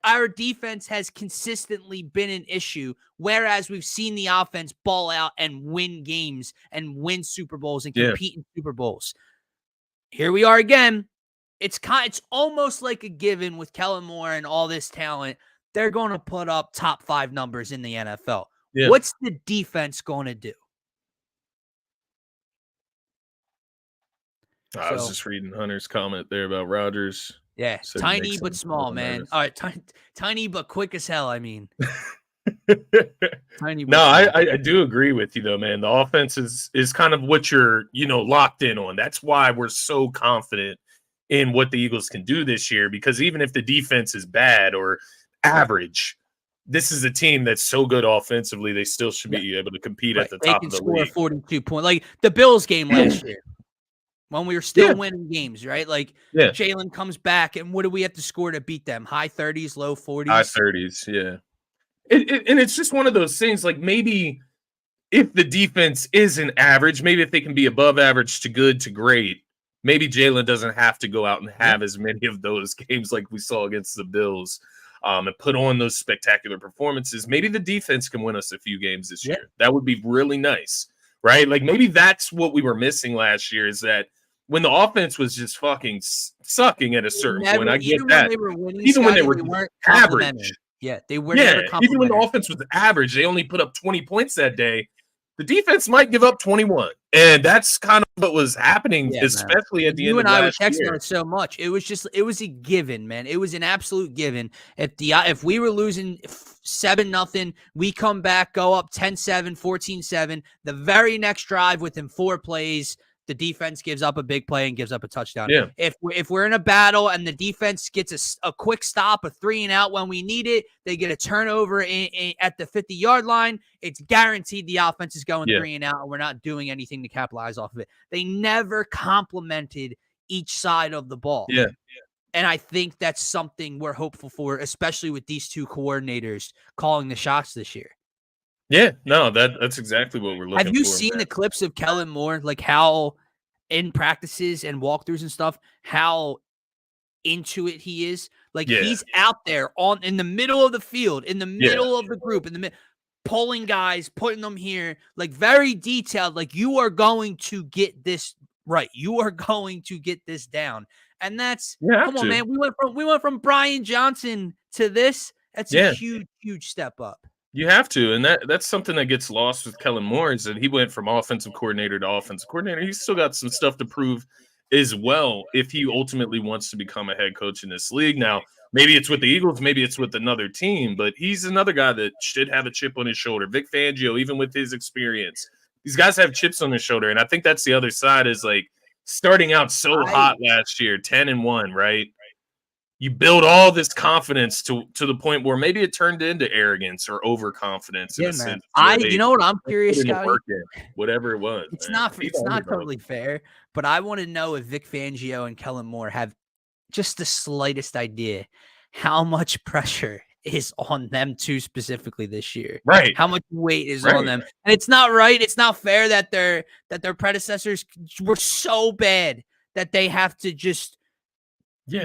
Speaker 1: our defense has consistently been an issue, whereas we've seen the offense ball out and win games and win Super Bowls and compete in Super Bowls. Here we are again. It's almost like a given with Kellen Moore and all this talent. They're going to put up top 5 numbers in the NFL. Yeah. What's the defense going to do?
Speaker 2: I was just reading Hunter's comment there about Rodgers.
Speaker 1: Yeah, tiny but small, man. All right, tiny but quick as hell, I mean. Tiny but
Speaker 2: I do agree with you, though, man. The offense is kind of what you're, locked in on. That's why we're so confident in what the Eagles can do this year, because even if the defense is bad or average, this is a team that's so good offensively, they still should be able to compete at the top of the league.
Speaker 1: They can score 42 points. Like the Bills game last year. When we were still winning games, right? Like Jalen comes back, and what do we have to score to beat them? High 30s, low 40s?
Speaker 2: High 30s, yeah. And it's just one of those things, like maybe if the defense isn't average, maybe if they can be above average to good to great, maybe Jalen doesn't have to go out and have as many of those games like we saw against the Bills and put on those spectacular performances. Maybe the defense can win us a few games this year. That would be really nice, right? Like maybe that's what we were missing last year, is that when the offense was just fucking sucking at a certain point. I get that. Even when they were average.
Speaker 1: Yeah, they were never complimentary.
Speaker 2: Even when the offense was average, they only put up 20 points that day. The defense might give up 21. And that's kind of what was happening, especially at the end of last year. You and I were texting on
Speaker 1: it so much. It was a given, man. It was an absolute given. If we were losing 7-0, we come back, go up 10-7, 14-7. The very next drive within 4 plays, the defense gives up a big play and gives up a touchdown.
Speaker 2: Yeah.
Speaker 1: If we're in a battle and the defense gets a quick stop, a 3-and-out when we need it, they get a turnover at the 50-yard line, it's guaranteed the offense is going 3-and-out, and we're not doing anything to capitalize off of it. They never complimented each side of the ball.
Speaker 2: Yeah.
Speaker 1: And I think that's something we're hopeful for, especially with these 2 coordinators calling the shots this year.
Speaker 2: Yeah, no, that's exactly what we're looking for.
Speaker 1: Have you seen the clips of Kellen Moore, like how in practices and walkthroughs and stuff, how into it he is? Like he's out there in the middle of the field, in the middle of the group, pulling guys, putting them here, like very detailed. Like you are going to get this right. You are going to get this down. And that's come on, man. We went from Brian Johnson to this. That's a huge, huge step up.
Speaker 2: You have to, and that's something that gets lost with Kellen Moore, is that he went from offensive coordinator to offensive coordinator. He's still got some stuff to prove as well if he ultimately wants to become a head coach in this league. Now, maybe it's with the Eagles, maybe it's with another team, but he's another guy that should have a chip on his shoulder. Vic Fangio, even with his experience, these guys have chips on their shoulder, and I think that's the other side, is like starting out so hot last year, 10-1, right? You build all this confidence to the point where maybe it turned into arrogance or overconfidence. In a sense.
Speaker 1: You know what I'm curious, Scotty?
Speaker 2: Whatever it was.
Speaker 1: It's not totally fair, but I want to know if Vic Fangio and Kellen Moore have just the slightest idea how much pressure is on them 2 specifically this year.
Speaker 2: Right.
Speaker 1: How much weight is on them. And it's not right. It's not fair that their predecessors were so bad that they have to just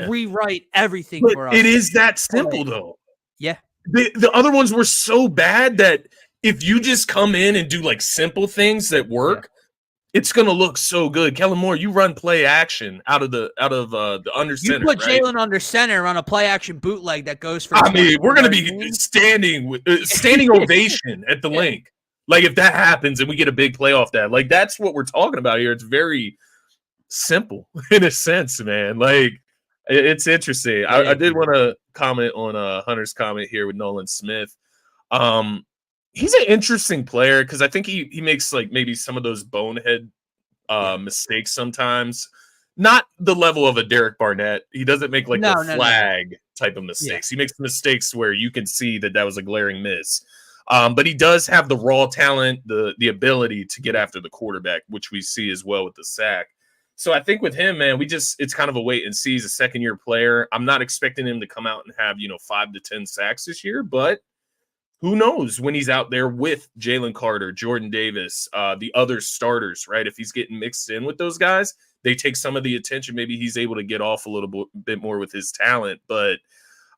Speaker 1: rewrite everything for us.
Speaker 2: It is that simple, though.
Speaker 1: Yeah.
Speaker 2: The other ones were so bad that if you just come in and do like simple things that work, it's gonna look so good. Kellen Moore, you run play action out of the under center.
Speaker 1: You put Jalen under center on a play action bootleg that goes for.
Speaker 2: I mean, we're gonna be standing ovation at the link. Like if that happens and we get a big play off that, like that's what we're talking about here. It's very simple in a sense, man. Like. It's interesting. I did want to comment on Hunter's comment here with Nolan Smith. He's an interesting player because I think he makes like maybe some of those bonehead mistakes sometimes. Not the level of a Derek Barnett. He doesn't make like flag type of mistakes. He makes mistakes where you can see that was a glaring miss. But he does have the raw talent, the ability to get after the quarterback, which we see as well with the sack. So I think with him, man, it's kind of a wait and see. He's a second-year player. I'm not expecting him to come out and have, 5 to 10 sacks this year, but who knows when he's out there with Jalen Carter, Jordan Davis, the other starters, right? If he's getting mixed in with those guys, they take some of the attention. Maybe he's able to get off a little bit more with his talent. But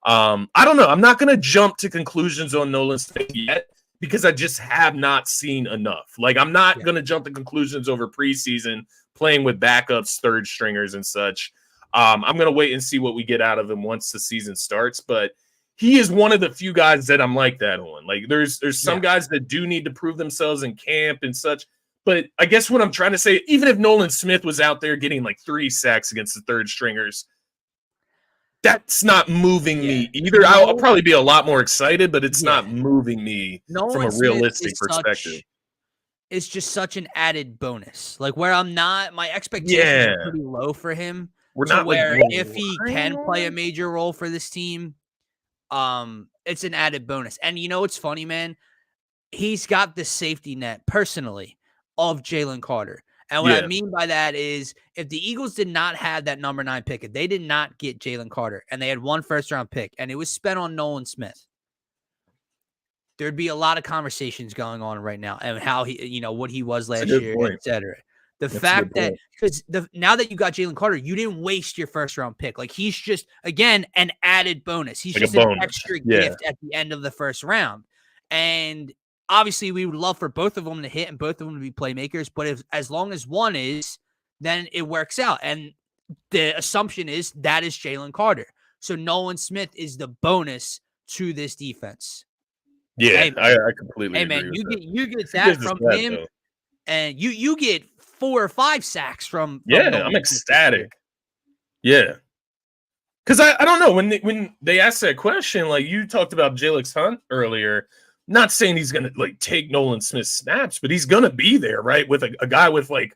Speaker 2: I don't know. I'm not going to jump to conclusions on Nolan Smith yet because I just have not seen enough. Like, I'm not going to jump to conclusions over preseason playing with backups, third stringers, and such. I'm going to wait and see what we get out of him once the season starts. But he is one of the few guys that I'm like that on. Like, there's some guys that do need to prove themselves in camp and such. But I guess what I'm trying to say, even if Nolan Smith was out there getting like 3 sacks against the third stringers, that's not moving me either. I'll probably be a lot more excited, but it's not moving me from a realistic perspective.
Speaker 1: It's just such an added bonus. Like, where I'm not, my expectations are pretty low for him. If he can play a major role for this team, it's an added bonus. And it's funny, man. He's got the safety net personally of Jalen Carter. And what I mean by that is if the Eagles did not have that number 9 pick, if they did not get Jalen Carter and they had 1 first-round pick and it was spent on Nolan Smith, there'd be a lot of conversations going on right now and how he, what he was last year, et cetera. The fact that because now that you got Jalen Carter, you didn't waste your first-round pick. Like, he's just, again, an added bonus. He's like just an extra gift at the end of the first round. And obviously, we would love for both of them to hit and both of them to be playmakers. But as long as one is, then it works out. And the assumption is that is Jalen Carter. So Nolan Smith is the bonus to this defense.
Speaker 2: Yeah, hey, I completely agree.
Speaker 1: Hey, man, you get that from him, though. And you get 4 or 5 sacks from
Speaker 2: I'm ecstatic. Yeah. Because I don't know, when they asked that question, like you talked about Jalix Hunt earlier, not saying he's going to like take Nolan Smith's snaps, but he's going to be there, right? With a guy with like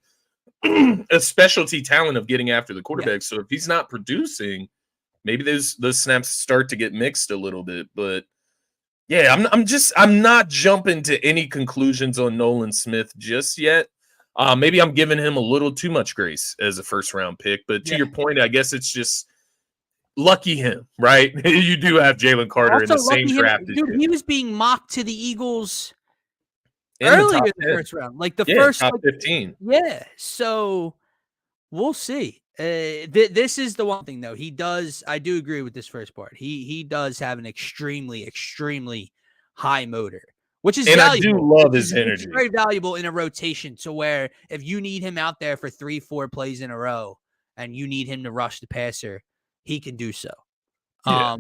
Speaker 2: a specialty talent of getting after the quarterback. Yeah. So if he's not producing, maybe those snaps start to get mixed a little bit. But yeah, I'm not jumping to any conclusions on Nolan Smith just yet. Maybe I'm giving him a little too much grace as a first round pick. But to your point, I guess it's just lucky him, right? You do have Jalen Carter also in the same draft.
Speaker 1: Dude, he was being mocked to the Eagles earlier in the first round, like the first
Speaker 2: top 15.
Speaker 1: Yeah, so we'll see. This is the one thing, though. I do agree with this first part. He does have an extremely, extremely high motor, which is valuable.
Speaker 2: I do love his energy.
Speaker 1: It's very valuable in a rotation to where if you need him out there for 3-4 plays in a row and you need him to rush the passer, he can do so.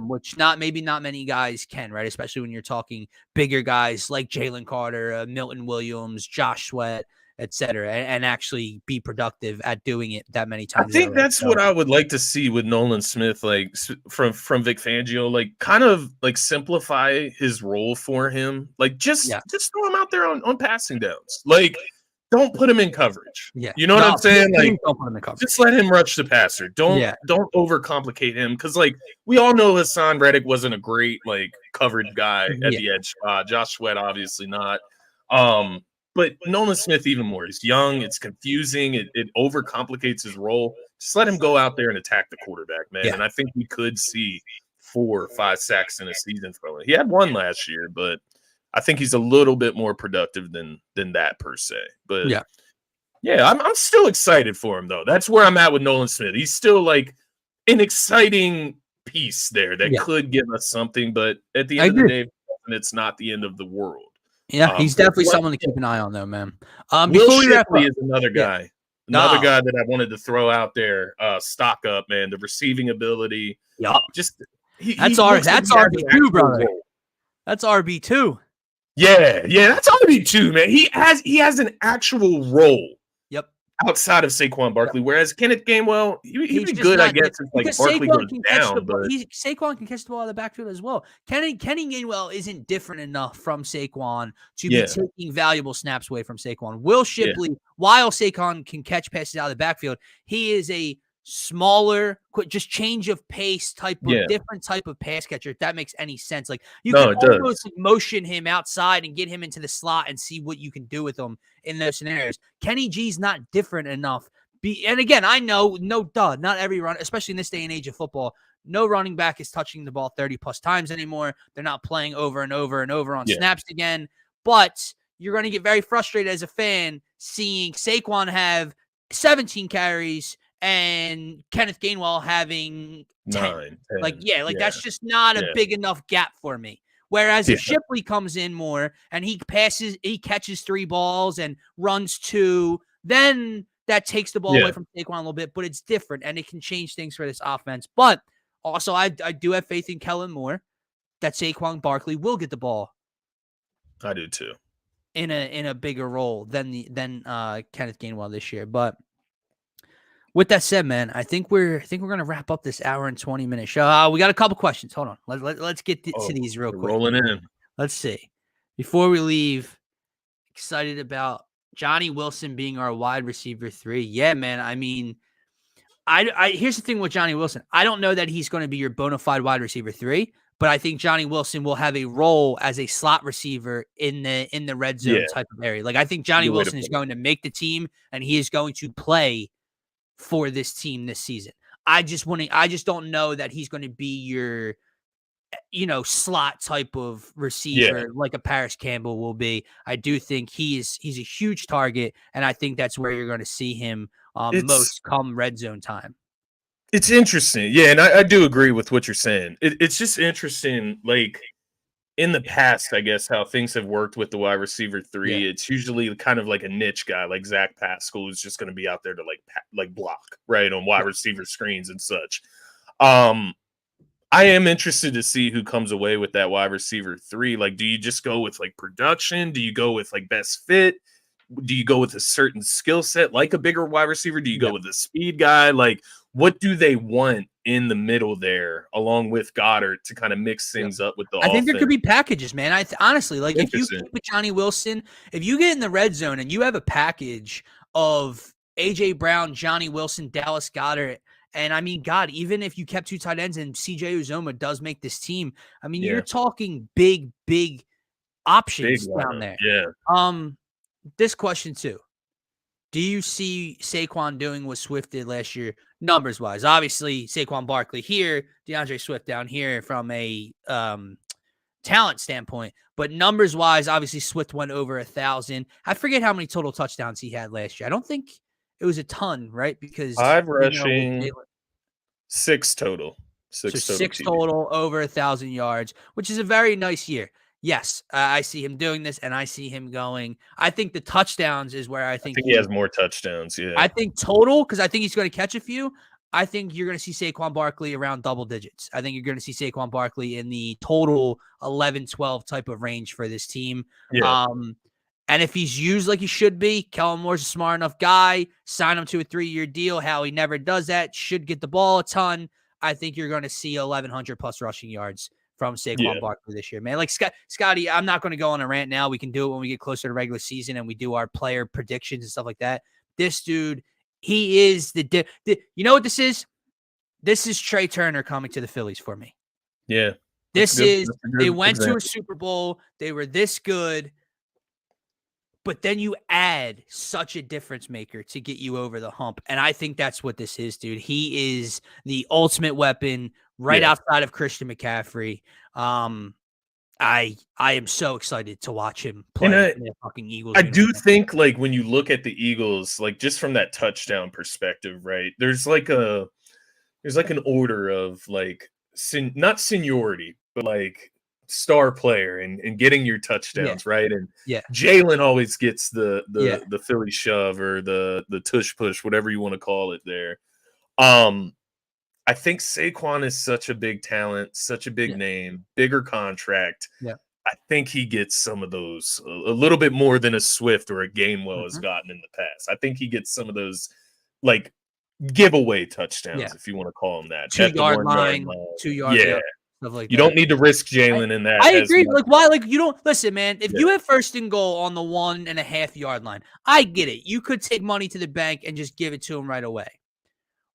Speaker 1: Which maybe not many guys can, right? Especially when you're talking bigger guys like Jalen Carter, Milton Williams, Josh Sweat, etc., and actually be productive at doing it that many times.
Speaker 2: I think that's what I would like to see with Nolan Smith, like from Vic Fangio, like kind of like simplify his role for him. Like just throw him out there on passing downs. Like, don't put him in coverage.
Speaker 1: Yeah.
Speaker 2: You know what I'm saying? Like,
Speaker 1: don't put him in coverage.
Speaker 2: Just let him rush the passer. Don't overcomplicate him. Because, like, we all know Hassan Reddick wasn't a great, like, covered guy at the edge spot. Josh Sweat, obviously not. But Nolan Smith even more. He's young. It's confusing. It overcomplicates his role. Just let him go out there and attack the quarterback, man. Yeah. And I think we could see 4 or 5 sacks in a season from him. He had 1 last year, but I think he's a little bit more productive than that per se. But I'm still excited for him though. That's where I'm at with Nolan Smith. He's still like an exciting piece there that could give us something. But at the end of the day, it's not the end of the world.
Speaker 1: Yeah, he's definitely someone to keep an eye on though, man.
Speaker 2: Will Shipley is another guy. Another guy that I wanted to throw out there. Stock up, man. The receiving ability.
Speaker 1: Yeah,
Speaker 2: just
Speaker 1: that's RB2, brother. That's RB2.
Speaker 2: Yeah, that's RB2, man. He has an actual role.
Speaker 1: Yep.
Speaker 2: Outside of Saquon Barkley, whereas Kenneth Gainwell, he'd be good, I guess, if like Barkley goes down. But
Speaker 1: Saquon can catch the ball out of the backfield as well. Kenny Gainwell isn't different enough from Saquon to be taking valuable snaps away from Saquon. Will Shipley, while Saquon can catch passes out of the backfield, he is a smaller, quick, just change of pace type of different type of pass catcher, if that makes any sense. Like you can almost motion him outside and get him into the slot and see what you can do with him in those scenarios. Kenny G's not different enough And again, I know, not every run, especially in this day and age of football, no running back is touching the ball 30 plus times anymore. They're not playing over and over and over on snaps again. But you're going to get very frustrated as a fan seeing Saquon have 17 carries and Kenneth Gainwell having 10. 10. That's just not a big enough gap for me. Whereas if Shipley comes in more and he catches 3 balls and runs 2, then that takes the ball away from Saquon a little bit, but it's different and it can change things for this offense. But also, I do have faith in Kellen Moore that Saquon Barkley will get the ball.
Speaker 2: I do too.
Speaker 1: In a bigger role than Kenneth Gainwell this year. But with that said, man, I think we're gonna wrap up this hour and 20-minute show. We got a couple questions. Hold on, let's get to these real quick.
Speaker 2: Rolling in.
Speaker 1: Let's see. Before we leave, excited about Johnny Wilson being our wide receiver 3. Yeah, man. I mean, I here's the thing with Johnny Wilson. I don't know that he's going to be your bona fide wide receiver 3, but I think Johnny Wilson will have a role as a slot receiver in the red zone type of area. Like I think Johnny Wilson is going to make the team, and he is going to play for this team this season. I just don't know that he's going to be your slot type of receiver like a Paris Campbell will be. I do think he's a huge target, and I think that's where you're going to see him most come red zone time.
Speaker 2: It's interesting. Yeah, and I do agree with what you're saying. It's just interesting, like in the past, I guess, how things have worked with the wide receiver 3. It's usually kind of like a niche guy like Zach Pascal who's just going to be out there to like block, right, on wide receiver screens and such. I am interested to see who comes away with that wide receiver 3. Like, do you just go with like production? Do you go with like best fit? Do you go with a certain skill set, like a bigger wide receiver? Do you go with a speed guy? Like, what do they want in the middle there, along with Goddard, to kind of mix things up with the offense?
Speaker 1: I think there could be packages, man. Honestly, like if you keep with Johnny Wilson, if you get in the red zone and you have a package of A.J. Brown, Johnny Wilson, Dallas Goedert, and I mean, God, even if you kept 2 tight ends and C.J. Uzomah does make this team, I mean, you're talking big options down there.
Speaker 2: Yeah.
Speaker 1: This question too. Do you see Saquon doing what Swift did last year, numbers-wise? Obviously, Saquon Barkley here, DeAndre Swift down here from a talent standpoint. But numbers-wise, obviously, Swift went over 1,000. I forget how many total touchdowns he had last year. I don't think it was a ton, right? Because
Speaker 2: 5 rushing, 6 total.
Speaker 1: 6 total, over 1,000 yards, which is a very nice year. Yes, I see him doing this, and I see him going. I think the touchdowns is where I think
Speaker 2: he has more touchdowns. Yeah,
Speaker 1: I think total, because I think he's going to catch a few. I think you're going to see Saquon Barkley around double digits. I think you're going to see Saquon Barkley in the total 11, 12 type of range for this team.
Speaker 2: Yeah.
Speaker 1: And if he's used like he should be, Kellen Moore's a smart enough guy. Sign him to a 3-year deal. How he never does that. Should get the ball a ton. I think you're going to see 1,100 plus rushing yards from Saquon Barkley this year, man. Like Scotty, I'm not going to go on a rant now. We can do it when we get closer to regular season and we do our player predictions and stuff like that. This dude, he is the you know what this is? This is Trey Turner coming to the Phillies for me.
Speaker 2: Yeah.
Speaker 1: They went to a Super Bowl. They were this good. But then you add such a difference maker to get you over the hump. And I think that's what this is, dude. He is the ultimate weapon outside of Christian McCaffrey. I am so excited to watch him play in the fucking Eagles.
Speaker 2: I do think, like, when you look at the Eagles, like, just from that touchdown perspective, right? There's like an order of like not seniority, but like star player and getting your touchdowns, right? And Jalen always gets the Philly shove or the tush push, whatever you want to call it there. I think Saquon is such a big talent, such a big name, bigger contract.
Speaker 1: Yeah.
Speaker 2: I think he gets some of those a little bit more than a Swift or a Gainwell has gotten in the past. I think he gets some of those like giveaway touchdowns, if you want to call them that.
Speaker 1: 2-yard line, 2 yards.
Speaker 2: Yeah.
Speaker 1: Stuff like
Speaker 2: you
Speaker 1: that.
Speaker 2: don't need to risk Jalen in that.
Speaker 1: I agree. Like, why? Like, you don't listen, man. If you have 1st and goal on the 1.5 yard line, I get it. You could take money to the bank and just give it to him right away.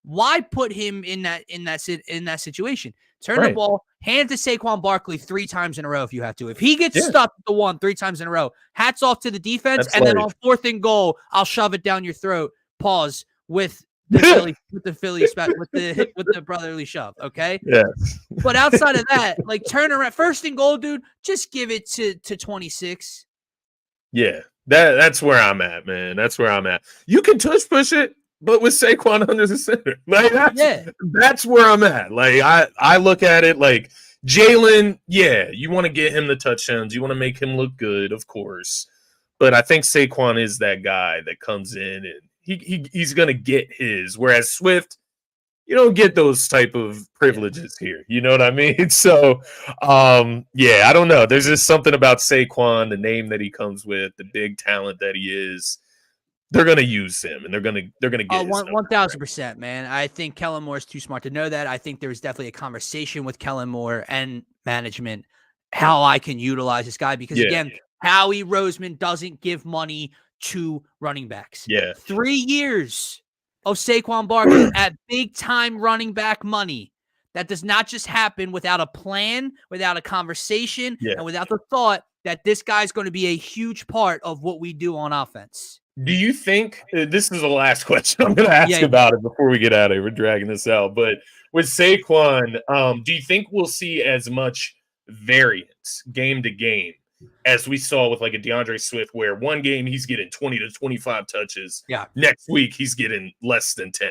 Speaker 1: Why put him in that situation? Turn the ball, hand it to Saquon Barkley 3 times in a row if you have to. If he gets stuck at the 1 3 times in a row, hats off to the defense. Then on 4th and goal, I'll shove it down your throat. Pause. with the Philly, with the brotherly shove. Okay.
Speaker 2: Yes.
Speaker 1: But outside of that, like turn around, first and goal, dude, just give it to 26.
Speaker 2: Yeah. That's where I'm at, man. That's where I'm at. You can tush push it, but with Saquon under the center. Like that's where I'm at. Like I look at it like Jalen, yeah, you want to get him the touchdowns, you want to make him look good, of course. But I think Saquon is that guy that comes in and he's gonna get his. Whereas Swift, you don't get those type of privileges here. You know what I mean? So, yeah, I don't know. There's just something about Saquon, the name that he comes with, the big talent that he is. They're gonna use him, and they're gonna get
Speaker 1: 1,000%, man. I think Kellen Moore is too smart to know that. I think there was definitely a conversation with Kellen Moore and management how I can utilize this guy because again, Howie Roseman doesn't give money to running backs. 3 years of Saquon Barkley at big-time running back money. That does not just happen without a plan, without a conversation, and without the thought that this guy's going to be a huge part of what we do on offense.
Speaker 2: Do you think this is the last question I'm going to ask about it before we get out of here? We're dragging this out. But with Saquon, do you think we'll see as much variance game to game as we saw with like a DeAndre Swift, where one game he's getting 20 to 25 touches. Next week he's getting less than 10.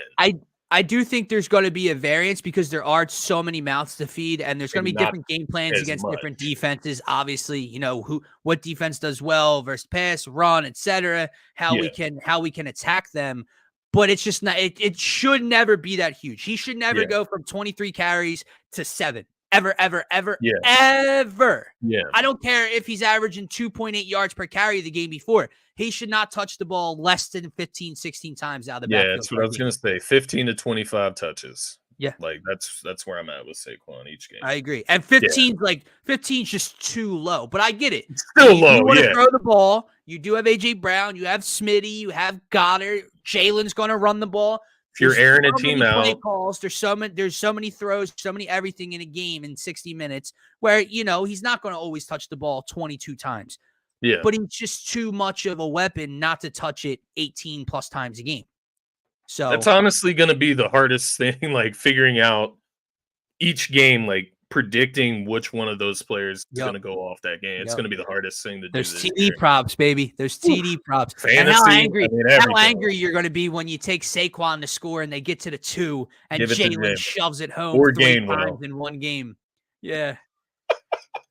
Speaker 1: I do think there's going to be a variance because there are so many mouths to feed, and there's going to be different game plans against different defenses. Obviously, you know what defense does well versus pass, run, etc. How we can attack them. But it's just not. It should never be that huge. He should never go from 23 carries to 7. Ever.
Speaker 2: Yeah.
Speaker 1: I don't care if he's averaging 2.8 yards per carry the game before. He should not touch the ball less than 15, 16 times out of the backfield.
Speaker 2: Yeah, that's what I was going to say. 15 to 25 touches.
Speaker 1: Yeah.
Speaker 2: Like that's where I'm at with Saquon each game.
Speaker 1: I agree. And 15's just too low, but I get it.
Speaker 2: It's still low,
Speaker 1: you want to throw the ball. You do have A.J. Brown. You have Smitty. You have Goddard. Jalen's going to run the ball.
Speaker 2: If you're airing a team out.
Speaker 1: Calls. There's so many throws, so many everything in a game in 60 minutes where, he's not going to always touch the ball 22 times.
Speaker 2: Yeah.
Speaker 1: But he's just too much of a weapon not to touch it 18 plus times a game. So
Speaker 2: that's honestly going to be the hardest thing, like figuring out each game, like predicting which one of those players is going to go off that game. It's going to be the hardest thing to do.
Speaker 1: There's TD props, baby. There's TD props.
Speaker 2: Fantasy,
Speaker 1: and how angry you're going to be when you take Saquon to score and they get to the 2 and Jalen shoves it home 3 times in one game. Yeah.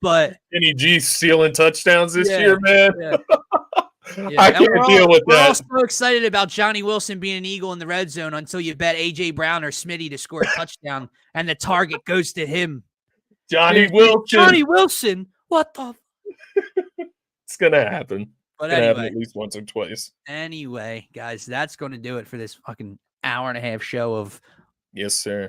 Speaker 1: But
Speaker 2: Kenny G stealing touchdowns this year, man.
Speaker 1: Yeah.
Speaker 2: I can't deal with that.
Speaker 1: We're all so excited about Johnny Wilson being an Eagle in the red zone until you bet A.J. Brown or Smitty to score a touchdown and the target goes to him.
Speaker 2: Johnny Wilson.
Speaker 1: What the?
Speaker 2: It's going to happen.
Speaker 1: But anyway,
Speaker 2: happen at least once or twice.
Speaker 1: Anyway, guys, that's going to do it for this fucking hour and a half show of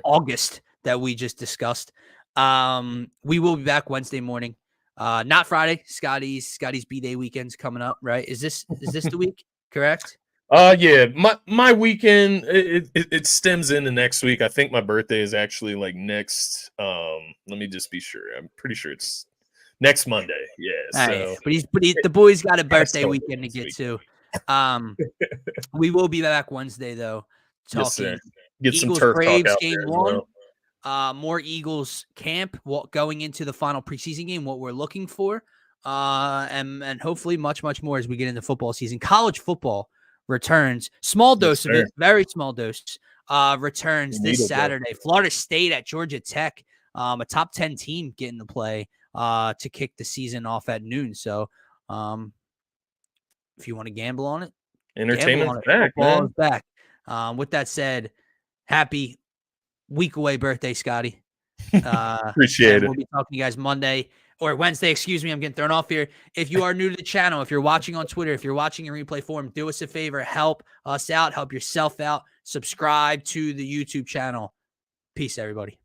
Speaker 1: August that we just discussed. We will be back Wednesday morning. Not Friday. Scotty's B-Day weekend's coming up, right? Is this the week? Correct?
Speaker 2: Yeah. My weekend it stems into next week. I think my birthday is actually like next. Let me just be sure. I'm pretty sure it's next Monday. Yeah. So,
Speaker 1: but the boy's got a birthday weekend to get to. We will be back Wednesday though. Talking
Speaker 2: Get
Speaker 1: Eagles,
Speaker 2: some turf
Speaker 1: Braves
Speaker 2: talk out
Speaker 1: game
Speaker 2: there
Speaker 1: 1.
Speaker 2: as well.
Speaker 1: More Eagles camp going into the final preseason game, what we're looking for, and hopefully much more as we get into football season. College football returns, small dose of it, very small dose, returns this Saturday. Florida State at Georgia Tech, a top 10 team getting to play to kick the season off at noon. So if you want to gamble on it,
Speaker 2: entertainment's back, man.
Speaker 1: Back. With that said, happy week away birthday, Scotty.
Speaker 2: Appreciate it.
Speaker 1: We'll be talking to you guys Monday or Wednesday. Excuse me. I'm getting thrown off here. If you are new to the channel, if you're watching on Twitter, if you're watching in replay form, do us a favor. Help us out. Help yourself out. Subscribe to the YouTube channel. Peace, everybody.